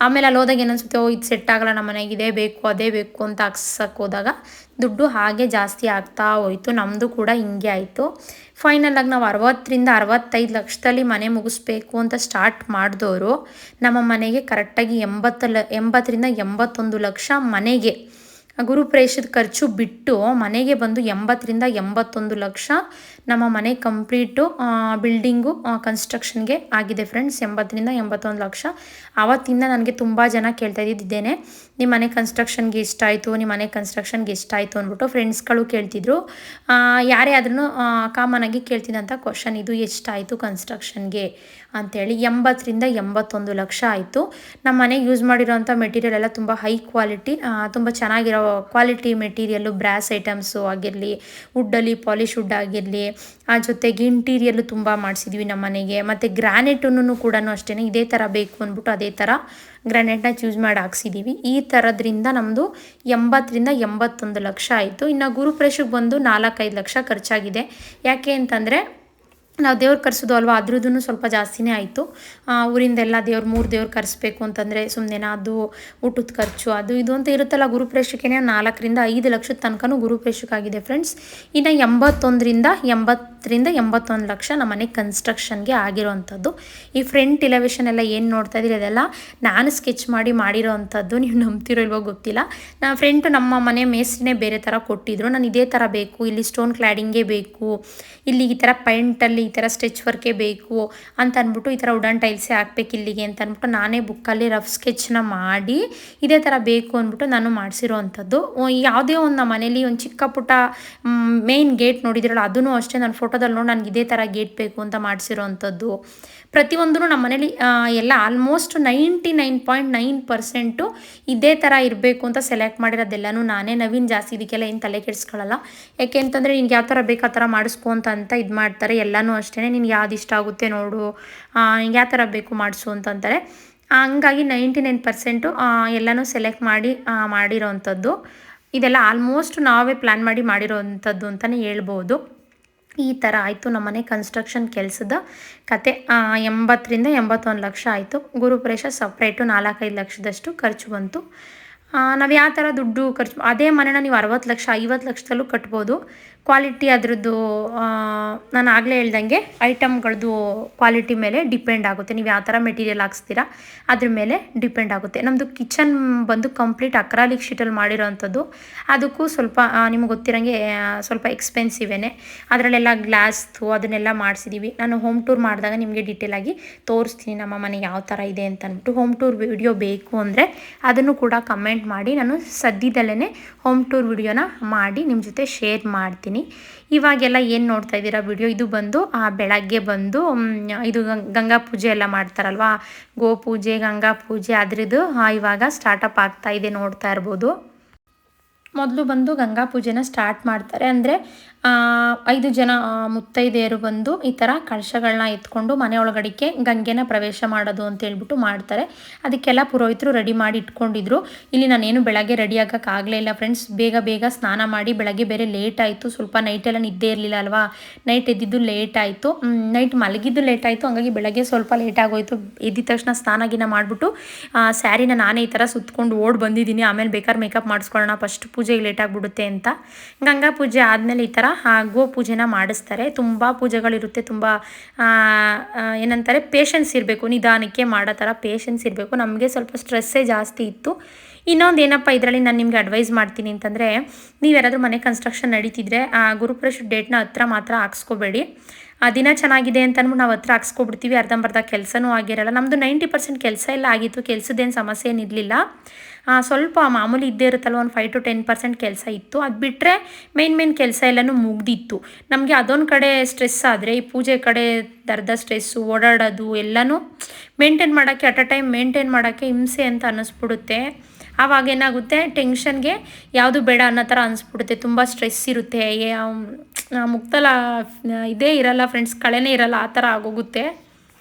ಆಮೇಲೆ ಅಲ್ಲಿ ಹೋದಾಗ ಏನನ್ಸುತ್ತೆ, ಇದು ಸೆಟ್ ಆಗಲ್ಲ ನಮ್ಮ ಮನೆಗೆ, ಇದೇ ಬೇಕು ಅದೇ ಬೇಕು ಅಂತ ಹಾಕ್ಸಕ್ಕೆ ಹೋದಾಗ ದುಡ್ಡು ಹಾಗೆ ಜಾಸ್ತಿ ಆಗ್ತಾ ಹೋಯಿತು. ನಮ್ಮದು ಕೂಡ ಹಿಂಗೆ ಆಯಿತು. ಫೈನಲಾಗಿ ನಾವು 60-65 ಲಕ್ಷದಲ್ಲಿ ಮನೆ ಮುಗಿಸ್ಬೇಕು ಅಂತ ಸ್ಟಾರ್ಟ್ ಮಾಡಿದವರು ನಮ್ಮ ಮನೆಗೆ ಕರೆಕ್ಟಾಗಿ 80-81 ಲಕ್ಷ ಮನೆಗೆ ಗುರುಪ್ರವೇಶದ ಖರ್ಚು ಬಿಟ್ಟು ಮನೆಗೆ ಬಂದು 80-81 ಲಕ್ಷ ನಮ್ಮ ಮನೆ ಕಂಪ್ಲೀಟು ಬಿಲ್ಡಿಂಗು ಕನ್ಸ್ಟ್ರಕ್ಷನ್ಗೆ ಆಗಿದೆ ಫ್ರೆಂಡ್ಸ್. 80-81 ಲಕ್ಷ. ಆವತ್ತಿಂದ ನನಗೆ ತುಂಬ ಜನ ಕೇಳ್ತಾ ಇದ್ದಿದ್ದೇನೆ, ನಿಮ್ಮ ಮನೆ ಕನ್ಸ್ಟ್ರಕ್ಷನ್ಗೆ ಎಷ್ಟಾಯಿತು, ನಿಮ್ಮ ಮನೆ ಕನ್ಸ್ಟ್ರಕ್ಷನ್ಗೆ ಎಷ್ಟಾಯಿತು ಅಂದ್ಬಿಟ್ಟು ಫ್ರೆಂಡ್ಸ್ಗಳು ಕೇಳ್ತಿದ್ರು. ಯಾರೇ ಆದ್ರೂ ಕಾಮನಾಗಿ ಕೇಳ್ತಿದ್ದಂಥ ಕ್ವಶನ್ ಇದು, ಎಷ್ಟಾಯಿತು ಕನ್ಸ್ಟ್ರಕ್ಷನ್ಗೆ ಅಂಥೇಳಿ. 80-81 ಲಕ್ಷ ಆಯಿತು. ನಮ್ಮ ಮನೆಗೆ ಯೂಸ್ ಮಾಡಿರೋಂಥ ಮೆಟೀರಿಯಲ್ ಎಲ್ಲ ತುಂಬ ಹೈ ಕ್ವಾಲಿಟಿ, ತುಂಬ ಚೆನ್ನಾಗಿರೋ ಕ್ವಾಲಿಟಿ ಮೆಟೀರಿಯಲ್ಲು, ಬ್ರಾಸ್ ಐಟಮ್ಸು ಆಗಿರಲಿ, ವುಡ್ಡಲ್ಲಿ ಪಾಲಿಶ್ ವುಡ್ ಆಗಿರಲಿ, ಆ ಜೊತೆಗೆ ಇಂಟೀರಿಯಲ್ಲು ತುಂಬ ಮಾಡಿಸಿದ್ವಿ ನಮ್ಮ ಮನೆಗೆ. ಮತ್ತು ಗ್ರಾನೈಟನ್ನು ಕೂಡ ಅಷ್ಟೇ ಇದೇ ಥರ ಬೇಕು ಅಂದ್ಬಿಟ್ಟು ಅದೇ ಥರ ಗ್ರಾನೈಟ್ನ ಚೂಸ್ ಮಾಡಿ ಹಾಕ್ಸಿದ್ದೀವಿ. ಈ ಥರದ್ರಿಂದ ನಮ್ಮದು 80-81 ಲಕ್ಷ ಆಯಿತು. ಇನ್ನು ಗುರುಪ್ರವೇಶಕ್ಕೆ ಬಂದು 4-5 ಲಕ್ಷ ಖರ್ಚಾಗಿದೆ. ಯಾಕೆ ಅಂತಂದರೆ ನಾವು ದೇವ್ರು ಕರೆಸೋದು ಅಲ್ವಾ, ಅದ್ರದ್ದು ಸ್ವಲ್ಪ ಜಾಸ್ತಿನೇ ಆಯಿತು. ಊರಿಂದೆಲ್ಲ 3 ದೇವ್ರು ಕರೆಸ್ಬೇಕು ಅಂತಂದರೆ ಸುಮ್ಮನೆ ಅದು ಊಟದ ಖರ್ಚು ಅದು ಇದು ಅಂತ ಇರುತ್ತಲ್ಲ. ಗುರುಪ್ರವೇಶಕ್ಕೆ 4-5 ಲಕ್ಷದ ತನಕನೂ ಗುರುಪ್ರವೇಶಕ್ಕಾಗಿದೆ ಫ್ರೆಂಡ್ಸ್. ಇನ್ನು 80-81 ಲಕ್ಷ ನಮ್ಮ ಮನೆ ಕನ್ಸ್ಟ್ರಕ್ಷನ್ಗೆ ಆಗಿರೋವಂಥದ್ದು. ಈ ಫ್ರಂಟ್ ಎಲಿವೇಶನ್ ಎಲ್ಲ ಏನು ನೋಡ್ತಾ ಇದ್ದೀರಿ ಅದೆಲ್ಲ ನಾನು ಸ್ಕೆಚ್ ಮಾಡಿರೋ ಅಂಥದ್ದು. ನೀವು ನಂಬ್ತಿರೋ ಇಲ್ವೋ ಗೊತ್ತಿಲ್ಲ. ಫ್ರಂಟ್ ನಮ್ಮ ಮನೆ ಮೇಸ್ಟ್ರಿನೇ ಬೇರೆ ಥರ ಕೊಟ್ಟಿದ್ರು, ನಾನು ಇದೇ ಥರ ಬೇಕು, ಇಲ್ಲಿ ಸ್ಟೋನ್ ಕ್ಲಾಡಿಂಗೇ ಬೇಕು, ಇಲ್ಲಿ ಈ ಥರ ಪೈಂಟಲ್ಲಿ ಈ ಥರ ಸ್ಟಿಚ್ ವರ್ಕೇ ಬೇಕು ಅಂತ ಅಂದ್ಬಿಟ್ಟು, ಈ ಥರ ವುಡನ್ ಟೈಲ್ಸೇ ಹಾಕ್ಬೇಕು ಇಲ್ಲಿಗೆ ಅಂತ ಅಂದ್ಬಿಟ್ಟು ನಾನೇ ಬುಕ್ಕಲ್ಲಿ ರಫ್ ಸ್ಕೆಚ್ನ ಮಾಡಿ ಇದೇ ಥರ ಬೇಕು ಅಂದ್ಬಿಟ್ಟು ನಾನು ಮಾಡಿಸಿರೋ ಅಂಥದ್ದು. ಯಾವುದೇ ಒಂದು ನಮ್ಮ ಮನೇಲಿ ಒಂದು ಚಿಕ್ಕ ಪುಟ್ಟ ಮೇಯ್ನ್ ಗೇಟ್ ನೋಡಿದಿರಲ್ಲ, ಅದೂ ಅಷ್ಟೇ ನಾನು ಫೋಟೋದಲ್ಲಿ ನೋಡಿ ನನಗೆ ಇದೇ ಥರ ಗೇಟ್ ಬೇಕು ಅಂತ ಮಾಡಿಸಿರೋ ಅಂಥದ್ದು. ಪ್ರತಿಯೊಂದೂ ನಮ್ಮ ಮನೇಲಿ ಎಲ್ಲ ಆಲ್ಮೋಸ್ಟ್ 99.9% ಇದೇ ಥರ ಇರಬೇಕು ಅಂತ ಸೆಲೆಕ್ಟ್ ಮಾಡಿರೋದೆಲ್ಲನೂ ನಾನೇ. ನವೀನ್ ಜಾಸ್ತಿ ಇದಕ್ಕೆಲ್ಲ ಏನು ತಲೆ ಕೆಡಿಸ್ಕೊಳ್ಳಲ್ಲ. ಯಾಕೆ ಅಂತಂದರೆ ನಿನ್ಗೆ ಯಾವ ಥರ ಬೇಕು ಆ ಥರ ಮಾಡಿಸ್ಕೊ ಅಂತ ಇದು ಮಾಡ್ತಾರೆ. ಎಲ್ಲನೂ ಅಷ್ಟೇ, ನಿನ್ಗೆ ಯಾವ್ದು ಇಷ್ಟ ಆಗುತ್ತೆ ನೋಡು, ನಿಂಗೆ ಯಾವ ಥರ ಬೇಕು ಮಾಡಿಸು ಅಂತಂತಾರೆ. ಹಂಗಾಗಿ 99% ಎಲ್ಲನೂ ಸೆಲೆಕ್ಟ್ ಮಾಡಿರೋ ಅಂಥದ್ದು. ಇದೆಲ್ಲ ಆಲ್ಮೋಸ್ಟ್ ನಾವೇ ಪ್ಲ್ಯಾನ್ ಮಾಡಿರೋ ಅಂಥದ್ದು ಅಂತಲೇ ಹೇಳ್ಬೋದು. ಈ ಥರ ಆಯಿತು ನಮ್ಮ ಮನೆ ಕನ್ಸ್ಟ್ರಕ್ಷನ್ ಕೆಲಸದ ಕತೆ. 80-81 ಲಕ್ಷ ಆಯಿತು. ಗುರುಪ್ರವೇಶ ಸಪ್ರೇಟು 4-5 ಲಕ್ಷದಷ್ಟು ಖರ್ಚು ಬಂತು. ನಾವು ಯಾವ ಥರ ದುಡ್ಡು ಖರ್ಚು, ಅದೇ ಮನೆನ ನೀವು 60 ಲಕ್ಷ 50 ಲಕ್ಷದಲ್ಲೂ ಕಟ್ಬೋದು. ಕ್ವಾಲಿಟಿ ಅದರದ್ದು ನಾನು ಆಗಲೇ ಹೇಳ್ದಂಗೆ ಐಟಮ್ಗಳದ್ದು ಕ್ವಾಲಿಟಿ ಮೇಲೆ ಡಿಪೆಂಡ್ ಆಗುತ್ತೆ. ನೀವು ಯಾವ ಥರ ಮೆಟೀರಿಯಲ್ ಹಾಕ್ಸ್ತೀರಾ ಅದ್ರ ಮೇಲೆ ಡಿಪೆಂಡ್ ಆಗುತ್ತೆ. ನಮ್ಮದು ಕಿಚನ್ ಬಂದು ಕಂಪ್ಲೀಟ್ ಅಕ್ರಾಲಿಕ್ ಶೀಟಲ್ಲಿ ಮಾಡಿರೋ ಅಂಥದ್ದು. ಅದಕ್ಕೂ ಸ್ವಲ್ಪ ನಿಮಗೆ ಗೊತ್ತಿರೋಂಗೆ ಸ್ವಲ್ಪ ಎಕ್ಸ್ಪೆನ್ಸಿವೇನೆ. ಅದರಲ್ಲೆಲ್ಲ ಗ್ಲಾಸ್ದು ಅದನ್ನೆಲ್ಲ ಮಾಡಿಸಿದ್ದೀವಿ. ನಾನು ಹೋಮ್ ಟೂರ್ ಮಾಡಿದಾಗ ನಿಮಗೆ ಡೀಟೇಲಾಗಿ ತೋರಿಸ್ತೀನಿ ನಮ್ಮ ಮನೆ ಯಾವ ಥರ ಇದೆ ಅಂತ ಅಂದ್ಬಿಟ್ಟು. ಹೋಮ್ ಟೂರ್ ವಿಡಿಯೋ ಬೇಕು ಅಂದರೆ ಅದನ್ನು ಕೂಡ ಕಮೆಂಟ್ ಮಾಡಿ, ನಾನು ಸದ್ಯದಲ್ಲೇ ಹೋಮ್ ಟೂರ್ ವಿಡಿಯೋನ ಮಾಡಿ ನಿಮ್ಮ ಜೊತೆ ಶೇರ್ ಮಾಡ್ತೀನಿ. ಇವಾಗೆಲ್ಲ ಏನು ನೋಡ್ತಾ ಇದ್ದೀರಾ ವಿಡಿಯೋ, ಇದು ಬಂದು ಬೆಳಗ್ಗೆ ಬಂದು ಇದು ಗಂಗಾ ಪೂಜೆ ಎಲ್ಲ ಮಾಡ್ತಾರಲ್ವ, ಗೋ ಪೂಜೆ ಗಂಗಾ ಪೂಜೆ, ಅದ್ರದ್ದು ಇವಾಗ ಸ್ಟಾರ್ಟಪ್ ಆಗ್ತಾ ಇದೆ, ನೋಡ್ತಾ ಇರ್ಬೋದು. ಮೊದಲು ಬಂದು ಗಂಗಾ ಪೂಜೆನ ಸ್ಟಾರ್ಟ್ ಮಾಡ್ತಾರೆ. ಅಂದರೆ 5 ಜನ ಮುತ್ತೈದೆಯರು ಬಂದು ಈ ಥರ ಕಳಶಗಳನ್ನ ಎತ್ಕೊಂಡು ಮನೆ ಒಳಗಡಿಕೆ ಗಂಗೆನ ಪ್ರವೇಶ ಮಾಡೋದು ಅಂತ ಹೇಳ್ಬಿಟ್ಟು ಮಾಡ್ತಾರೆ. ಅದಕ್ಕೆಲ್ಲ ಪುರೋಹಿತರು ರೆಡಿ ಮಾಡಿ ಇಟ್ಕೊಂಡಿದ್ರು. ಇಲ್ಲಿ ನಾನೇನು ಬೆಳಗ್ಗೆ ರೆಡಿ ಆಗೋಕ್ಕಾಗಲೇ ಇಲ್ಲ ಫ್ರೆಂಡ್ಸ್. ಬೇಗ ಬೇಗ ಸ್ನಾನ ಮಾಡಿ, ಬೆಳಗ್ಗೆ ಬೇರೆ ಲೇಟ್ ಆಯಿತು, ಸ್ವಲ್ಪ ನೈಟೆಲ್ಲ ನಿದ್ದೆ ಇರಲಿಲ್ಲ ಅಲ್ವಾ, ನೈಟ್ ಎದ್ದಿದ್ದು ಲೇಟ್ ಆಯಿತು, ನೈಟ್ ಮಲಗಿದ್ದು ಲೇಟ್ ಆಯಿತು. ಹಂಗಾಗಿ ಬೆಳಗ್ಗೆ ಸ್ವಲ್ಪ ಲೇಟ್ ಆಗೋಯಿತು. ಎದ್ದಿದ ತಕ್ಷಣ ಸ್ನಾನಗಿನ ಮಾಡಿಬಿಟ್ಟು ಸ್ಯಾರಿನ ನಾನೇ ಈ ಥರ ಸುತ್ಕೊಂಡು ಓಡಿ ಬಂದಿದ್ದೀನಿ. ಆಮೇಲೆ ಬೇಕಾದ್ರೆ ಮೇಕಪ್ ಮಾಡಿಸ್ಕೊಳ್ಳೋಣ, ಫಸ್ಟ್ ಪೂಜೆಗೆ ಲೇಟ್ ಆಗಿಬಿಡುತ್ತೆ ಅಂತ. ಗಂಗಾ ಪೂಜೆ ಆದಮೇಲೆ ಈ ಥರ ಗೋ ಪೂಜೆನ ಮಾಡಿಸ್ತಾರೆ. ತುಂಬ ಪೂಜೆಗಳಿರುತ್ತೆ, ತುಂಬ ಏನಂತಾರೆ ಪೇಷನ್ಸ್ ಇರಬೇಕು, ನಿಧಾನಕ್ಕೆ ಮಾಡೋ ಥರ ಪೇಷನ್ಸ್ ಇರಬೇಕು. ನಮಗೆ ಸ್ವಲ್ಪ ಸ್ಟ್ರೆಸ್ಸೇ ಜಾಸ್ತಿ ಇತ್ತು. ಇನ್ನೊಂದು ಏನಪ್ಪ ಇದರಲ್ಲಿ ನಾನು ನಿಮಗೆ ಅಡ್ವೈಸ್ ಮಾಡ್ತೀನಿ ಅಂತಂದರೆ, ನೀವು ಯಾರಾದರೂ ಮನೆ ಕನ್ಸ್ಟ್ರಕ್ಷನ್ ನಡೀತಿದ್ರೆ ಗುರುಪ್ರವೇಶದ ಡೇಟ್ನ ಹತ್ರ ಮಾತ್ರ ಹಾಕ್ಸ್ಕೋಬೇಡಿ. ದಿನ ಚೆನ್ನಾಗಿದೆ ಅಂತ ಅಂದ್ಬಿಟ್ಟು ನಾವು ಹತ್ರ ಹಾಕ್ಸ್ಕೊಬಿಡ್ತೀವಿ, ಅರ್ಧಂಬರ್ಧ ಕೆಲಸನೂ ಆಗಿರಲ್ಲ. ನಮ್ಮದು 90% ಕೆಲಸ ಎಲ್ಲ ಆಗಿತ್ತು, ಕೆಲಸದ್ದೇನು ಸಮಸ್ಯೆ ಏನಿರಲಿಲ್ಲ. ಸ್ವಲ್ಪ ಮಾಮೂಲಿ ಇದ್ದೇ ಇರುತ್ತಲ್ವ, ಒಂದು 5 to 10% ಕೆಲಸ ಇತ್ತು. ಅದು ಬಿಟ್ಟರೆ ಮೇನ್ ಕೆಲಸ ಎಲ್ಲನೂ ಮುಗ್ದಿತ್ತು. ನಮಗೆ ಅದೊಂದು ಕಡೆ ಸ್ಟ್ರೆಸ್ ಆದರೆ ಈ ಪೂಜೆ ಕಡೆ ಅರ್ಧ ಸ್ಟ್ರೆಸ್ಸು, ಓಡಾಡೋದು ಎಲ್ಲನೂ ಮೇಂಟೈನ್ ಮಾಡೋಕ್ಕೆ ಅಟ್ ಅ ಟೈಮ್ ಮೇಂಟೈನ್ ಮಾಡೋಕ್ಕೆ ಹಿಂಸೆ ಅಂತ ಅನ್ನಿಸ್ಬಿಡುತ್ತೆ. ಆವಾಗ ಏನಾಗುತ್ತೆ, ಟೆನ್ಷನ್ಗೆ ಯಾವುದು ಬೇಡ ಅನ್ನೋ ಥರ ಅನಿಸ್ಬಿಡುತ್ತೆ. ತುಂಬ ಸ್ಟ್ರೆಸ್ ಇರುತ್ತೆ, ಮುಕ್ತಲ ಇದೇ ಇರಲ್ಲ ಫ್ರೆಂಡ್ಸ್, ಕಳೆನೇ ಇರಲ್ಲ, ಆ ಥರ ಆಗೋಗುತ್ತೆ.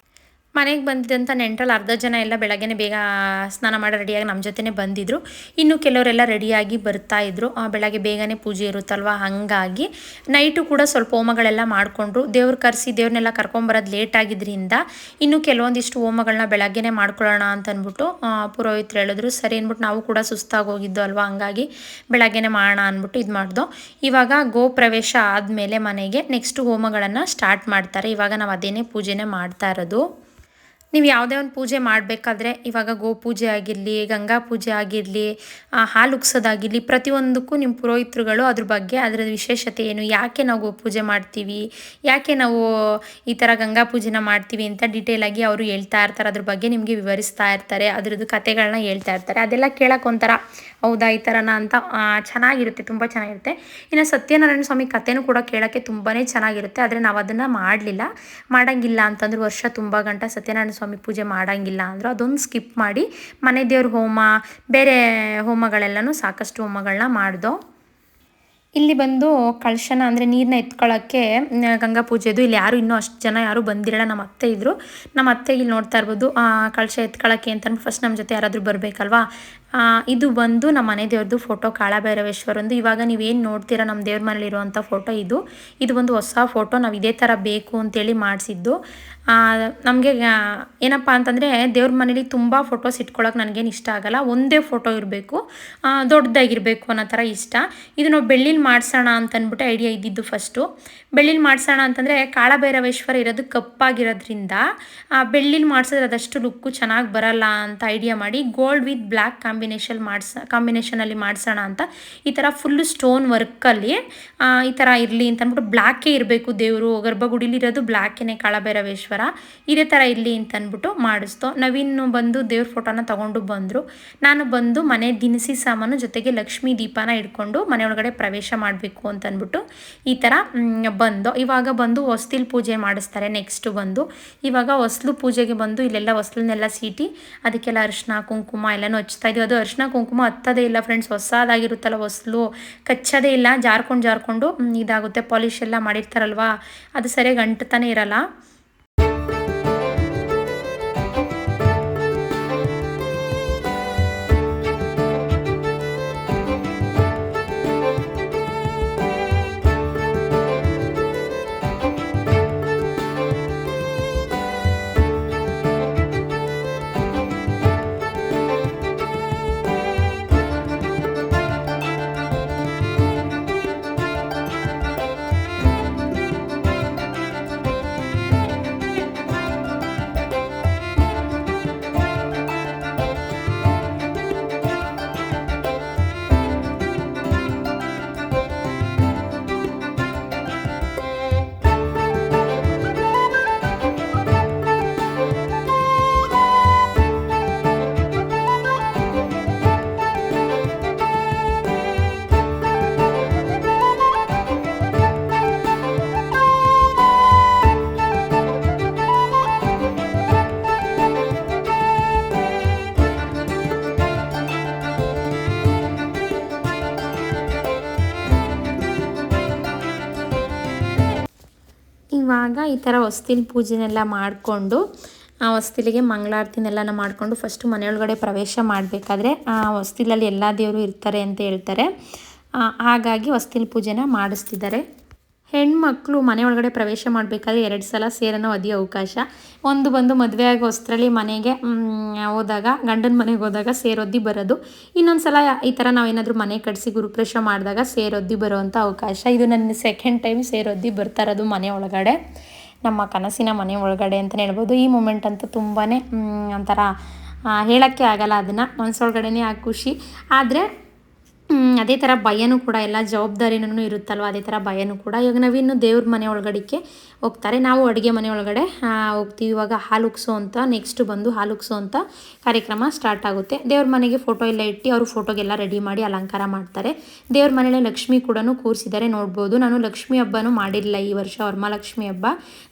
ಮನೆಗೆ ಬಂದಿದ್ದಂಥ ನೆಂಟರಲ್ಲಿ ಅರ್ಧ ಜನ ಎಲ್ಲ ಬೆಳಗ್ಗೆ ಬೇಗ ಸ್ನಾನ ಮಾಡಿ ರೆಡಿಯಾಗಿ ನಮ್ಮ ಜೊತೆನೇ ಬಂದಿದ್ದರು. ಇನ್ನು ಕೆಲವರೆಲ್ಲ ರೆಡಿಯಾಗಿ ಬರ್ತಾಯಿದ್ರು. ಬೆಳಗ್ಗೆ ಬೇಗನೆ ಪೂಜೆ ಇರುತ್ತಲ್ವ, ಹಾಗಾಗಿ ನೈಟು ಕೂಡ ಸ್ವಲ್ಪ ಹೋಮಗಳೆಲ್ಲ ಮಾಡಿಕೊಂಡ್ರು. ದೇವ್ರು ಕರೆಸಿ ದೇವ್ರನ್ನೆಲ್ಲ ಕರ್ಕೊಂಬರೋದು ಲೇಟ್ ಆಗಿದ್ದರಿಂದ ಇನ್ನು ಕೆಲವೊಂದಿಷ್ಟು ಹೋಮಗಳನ್ನ ಬೆಳಗ್ಗೆನೇ ಮಾಡ್ಕೊಳ್ಳೋಣ ಅಂತ ಅಂದ್ಬಿಟ್ಟು ಪುರೋಹಿತರು ಹೇಳಿದ್ರು. ಸರಿ ಅಂದ್ಬಿಟ್ಟು ನಾವು ಕೂಡ ಸುಸ್ತಾಗಿ ಹೋಗಿದ್ದು ಅಲ್ವಾ, ಹಂಗಾಗಿ ಬೆಳಗ್ಗೆನೇ ಮಾಡೋಣ ಅಂದ್ಬಿಟ್ಟು ಇದು ಮಾಡ್ದೋ. ಇವಾಗ ಗೋ ಪ್ರವೇಶ ಆದಮೇಲೆ ಮನೆಗೆ ನೆಕ್ಸ್ಟ್ ಹೋಮಗಳನ್ನು ಸ್ಟಾರ್ಟ್ ಮಾಡ್ತಾರೆ. ಇವಾಗ ನಾವು ಅದೇನೇ ಪೂಜೆನೇ ಮಾಡ್ತಾ ಇರೋದು. ನೀವು ಯಾವುದೇ ಒಂದು ಪೂಜೆ ಮಾಡಬೇಕಾದ್ರೆ ಇವಾಗ ಗೋ ಪೂಜೆ ಆಗಿರಲಿ, ಗಂಗಾ ಪೂಜೆ ಆಗಿರಲಿ, ಹಾಲು ಉಗ್ಸೋದಾಗಿರಲಿ, ಪ್ರತಿಯೊಂದಕ್ಕೂ ನಿಮ್ಮ ಪುರೋಹಿತರುಗಳು ಅದ್ರ ಬಗ್ಗೆ ಅದರ ವಿಶೇಷತೆ ಏನು, ಯಾಕೆ ನಾವು ಗೋ ಪೂಜೆ ಮಾಡ್ತೀವಿ, ಯಾಕೆ ನಾವು ಈ ಥರ ಗಂಗಾ ಪೂಜೆನ ಮಾಡ್ತೀವಿ ಅಂತ ಡೀಟೇಲಾಗಿ ಅವರು ಹೇಳ್ತಾ ಇರ್ತಾರೆ. ಅದ್ರ ಬಗ್ಗೆ ನಿಮಗೆ ವಿವರಿಸ್ತಾ ಇರ್ತಾರೆ, ಅದರದ್ದು ಕತೆಗಳನ್ನ ಹೇಳ್ತಾ ಇರ್ತಾರೆ. ಅದೆಲ್ಲ ಕೇಳೋಕೆ ಒಂಥರ ಹೌದಾ ಈ ಥರನ ಅಂತ ಚೆನ್ನಾಗಿರುತ್ತೆ, ತುಂಬ ಚೆನ್ನಾಗಿರುತ್ತೆ. ಇನ್ನು ಸತ್ಯನಾರಾಯಣ ಸ್ವಾಮಿ ಕಥೆನೂ ಕೂಡ ಕೇಳೋಕ್ಕೆ ತುಂಬಾ ಚೆನ್ನಾಗಿರುತ್ತೆ. ಆದರೆ ನಾವು ಅದನ್ನು ಮಾಡೋಂಗಿಲ್ಲ ಅಂತಂದ್ರೆ ವರ್ಷ ತುಂಬ ಗಂಟ ಸತ್ಯನಾರಾಯಣ ಸ್ವಾಮಿ ಪೂಜೆ ಮಾಡೋಂಗಿಲ್ಲ ಅಂದರು. ಅದೊಂದು ಸ್ಕಿಪ್ ಮಾಡಿ ಮನೆ ದೇವ್ರ ಹೋಮ, ಬೇರೆ ಹೋಮಗಳೆಲ್ಲನೂ ಸಾಕಷ್ಟು ಹೋಮಗಳನ್ನ ಮಾಡ್ದೋ. ಇಲ್ಲಿ ಬಂದು ಕಳಶನ ಅಂದರೆ ನೀರನ್ನ ಎತ್ಕೊಳ್ಳೋಕ್ಕೆ ಗಂಗಾ ಪೂಜೆದು ಇಲ್ಲಿ ಯಾರು ಇನ್ನೂ ಅಷ್ಟು ಜನ ಯಾರೂ ಬಂದಿರಲ್ಲ. ನಮ್ಮ ಅತ್ತೆ ಇದ್ದರು, ನಮ್ಮ ಅತ್ತೆ ಇಲ್ಲಿ ನೋಡ್ತಾ ಇರ್ಬೋದು. ಕಳಶ ಎತ್ಕೊಳ್ಳೋಕ್ಕೆ ಅಂತಂದು ಫಸ್ಟ್ ನಮ್ಮ ಜೊತೆ ಯಾರಾದರೂ ಬರಬೇಕಲ್ವಾ. ಇದು ಬಂದು ನಮ್ಮ ಮನೆ ದೇವ್ರದ್ದು ಫೋಟೋ, ಕಾಳಭೈರವೇಶ್ವರಂದು. ಇವಾಗ ನೀವೇನು ನೋಡ್ತೀರಾ ನಮ್ಮ ದೇವ್ರ ಮನೇಲಿರುವಂಥ ಫೋಟೋ ಇದು ಒಂದು ಹೊಸ ಫೋಟೋ. ನಾವು ಇದೇ ಥರ ಬೇಕು ಅಂತೇಳಿ ಮಾಡಿಸಿದ್ದು. ನಮಗೆ ಏನಪ್ಪ ಅಂತಂದರೆ ದೇವ್ರ ಮನೇಲಿ ತುಂಬ ಫೋಟೋಸ್ ಇಟ್ಕೊಳ್ಳೋಕೆ ನನಗೇನು ಇಷ್ಟ ಆಗಲ್ಲ. ಒಂದೇ ಫೋಟೋ ಇರಬೇಕು, ದೊಡ್ಡದಾಗಿರಬೇಕು ಅನ್ನೋ ಥರ ಇಷ್ಟ. ಇದು ನಾವು ಬೆಳ್ಳಿಲಿ ಮಾಡಿಸೋಣ ಅಂತಂದ್ಬಿಟ್ಟು ಐಡಿಯಾ ಇದ್ದಿದ್ದು ಫಸ್ಟು. ಬೆಳ್ಳಿಲಿ ಮಾಡಿಸೋಣ ಅಂತಂದರೆ ಕಾಳಭೈರವೇಶ್ವರ ಇರೋದು ಕಪ್ಪಾಗಿರೋದ್ರಿಂದ ಬೆಳ್ಳಿಲಿ ಮಾಡಿಸಿದ್ರೆ ಅದಷ್ಟು ಲುಕ್ಕು ಚೆನ್ನಾಗಿ ಬರಲ್ಲ ಅಂತ ಐಡಿಯಾ ಮಾಡಿ ಗೋಲ್ಡ್ ವಿತ್ ಬ್ಲ್ಯಾಕ್ ಕಾಂಬಿನೇಷನಲ್ಲಿ ಮಾಡಿಸೋಣ ಅಂತ ಈ ಥರ ಫುಲ್ಲು ಸ್ಟೋನ್ ವರ್ಕಲ್ಲಿ ಈ ಥರ ಇರಲಿ ಅಂತ ಅಂದ್ಬಿಟ್ಟು ಬ್ಲ್ಯಾಕೇ ಇರಬೇಕು ದೇವರು, ಗರ್ಭಗುಡಿಲಿರೋದು ಬ್ಲ್ಯಾಕೇನೆ ಕಾಳಭೈರವೇಶ್ವರ, ಇದೇ ಥರ ಇರಲಿ ಅಂತ ಅಂದ್ಬಿಟ್ಟು ಮಾಡಿಸ್ತೋ. ನವೀನು ಬಂದು ದೇವ್ರ ಫೋಟೋನ ತೊಗೊಂಡು ಬಂದರು. ನಾನು ಬಂದು ಮನೆ ದಿನಸಿ ಸಾಮಾನು ಜೊತೆಗೆ ಲಕ್ಷ್ಮೀ ದೀಪನ ಇಟ್ಕೊಂಡು ಮನೆ ಒಳಗಡೆ ಪ್ರವೇಶ ಮಾಡಬೇಕು ಅಂತ ಅಂದ್ಬಿಟ್ಟು ಈ ಥರ ಬಂದು ಇವಾಗ ಬಂದು ಹೊಸ್ತಿಲ್ ಪೂಜೆ ಮಾಡಿಸ್ತಾರೆ. ನೆಕ್ಸ್ಟು ಬಂದು ಇವಾಗ ಹೊಸ್ಲು ಪೂಜೆಗೆ ಬಂದು ಇಲ್ಲೆಲ್ಲ ಹೊಸ್ಲನ್ನೆಲ್ಲ ಸೀಟಿ ಅದಕ್ಕೆಲ್ಲ ಅರಿಶಿನ ಕುಂಕುಮ ಎಲ್ಲನೂ ಹಚ್ತಾ ಇದ್ವಿ. ಅದು ಅರಿಶಿನ ಕುಂಕುಮ ಹತ್ತದೇ ಇಲ್ಲ ಫ್ರೆಂಡ್ಸ್, ಹೊಸದಾಗಿರುತ್ತಲ್ಲ ಹೊಸ್ಲು, ಕಚ್ಚೋದೇ ಇಲ್ಲ, ಜಾರ್ಕೊಂಡು ಇದಾಗುತ್ತೆ. ಪಾಲಿಶ್ ಎಲ್ಲ ಮಾಡಿರ್ತಾರಲ್ವಾ, ಅದು ಸರಿಯಾಗಿ ಅಂಟ್ತಾನೆ ಇರಲ್ಲ. ಇವಾಗ ಈ ಥರ ಹೊಸ್ತಿಲ ಪೂಜೆನೆಲ್ಲ ಮಾಡಿಕೊಂಡು ಹೊಸ್ತಿಲಿಗೆ ಮಂಗಳಾರತಿನೆಲ್ಲನ ಮಾಡಿಕೊಂಡು ಫಸ್ಟು ಮನೆಯೊಳಗಡೆ ಪ್ರವೇಶ ಮಾಡಬೇಕಾದ್ರೆ ಹೊಸ್ತಿಲಲ್ಲಿ ಎಲ್ಲ ದೇವರು ಇರ್ತಾರೆ ಅಂತ ಹೇಳ್ತಾರೆ. ಹಾಗಾಗಿ ಹೊಸ್ತಿಲ ಪೂಜೆನ ಮಾಡಿಸ್ತಿದ್ದಾರೆ. ಹೆಣ್ಮಕ್ಳು ಮನೆ ಒಳಗಡೆ ಪ್ರವೇಶ ಮಾಡಬೇಕಾದ್ರೆ 2 ಸಲ ಸೇರನೋ ಅದೇ ಅವಕಾಶ. ಒಂದು ಬಂದು ಮದುವೆ ಆಗೋ ಹೊಸ್ತ್ರಲ್ಲಿ ಮನೆಗೆ ಹೋದಾಗ, ಗಂಡನ ಮನೆಗೆ ಹೋದಾಗ ಸೇರೊದ್ದಿ ಬರೋದು. ಇನ್ನೊಂದು ಸಲ ಈ ಥರ ನಾವೇನಾದರೂ ಮನೆ ಕಟ್ಟಿಸಿ ಗುರುಪ್ರವೇಶ ಮಾಡಿದಾಗ ಸೇರೊದ್ದಿ ಬರೋವಂಥ ಅವಕಾಶ. ಇದು ನನ್ನ ಸೆಕೆಂಡ್ ಟೈಮ್ ಸೇರೊದ್ದಿ ಬರ್ತಾ ಇರೋದು ಮನೆ ಒಳಗಡೆ, ನಮ್ಮ ಕನಸಿನ ಮನೆ ಒಳಗಡೆ ಅಂತಲೇ ಹೇಳ್ಬೋದು. ಈ ಮೂಮೆಂಟ್ ಅಂತೂ ತುಂಬಾ ಒಂಥರ ಹೇಳೋಕ್ಕೆ ಆಗಲ್ಲ, ಅದನ್ನು ಮನಸ್ಸೊಳಗಡೆನೇ ಆ ಖುಷಿ. ಆದರೆ ಅದೇ ಥರ ಭಯನೂ ಕೂಡ, ಎಲ್ಲ ಜವಾಬ್ದಾರಿನೂ ಇರುತ್ತಲ್ವ, ಅದೇ ಥರ ಭಯನೂ ಕೂಡ. ಇವಾಗ ನಾವಿನ್ನು ದೇವ್ರ ಮನೆ ಒಳಗಡೆಗೆ ಹೋಗ್ತಾರೆ, ನಾವು ಅಡುಗೆ ಮನೆ ಒಳಗಡೆ ಹೋಗ್ತೀವಿ. ಇವಾಗ ಹಾಲು ಉಗ್ಸೋ ಅಂತ, ನೆಕ್ಸ್ಟ್ ಬಂದು ಹಾಲು ಉಗ್ಸೋ ಅಂತ ಕಾರ್ಯಕ್ರಮ ಸ್ಟಾರ್ಟ್ ಆಗುತ್ತೆ. ದೇವ್ರ ಮನೆಗೆ ಫೋಟೋ ಎಲ್ಲ ಇಟ್ಟು ಅವರು ಫೋಟೋಗೆಲ್ಲ ರೆಡಿ ಮಾಡಿ ಅಲಂಕಾರ ಮಾಡ್ತಾರೆ. ದೇವ್ರ ಮನೇಲಿ ಲಕ್ಷ್ಮಿ ಕೂಡ ಕೂರಿಸಿದ್ದಾರೆ, ನೋಡ್ಬೋದು. ನಾನು ಲಕ್ಷ್ಮಿ ಹಬ್ಬನೂ ಮಾಡಿರಲಿಲ್ಲ ಈ ವರ್ಷ, ವರಮಹಾಲಕ್ಷ್ಮಿ ಹಬ್ಬ.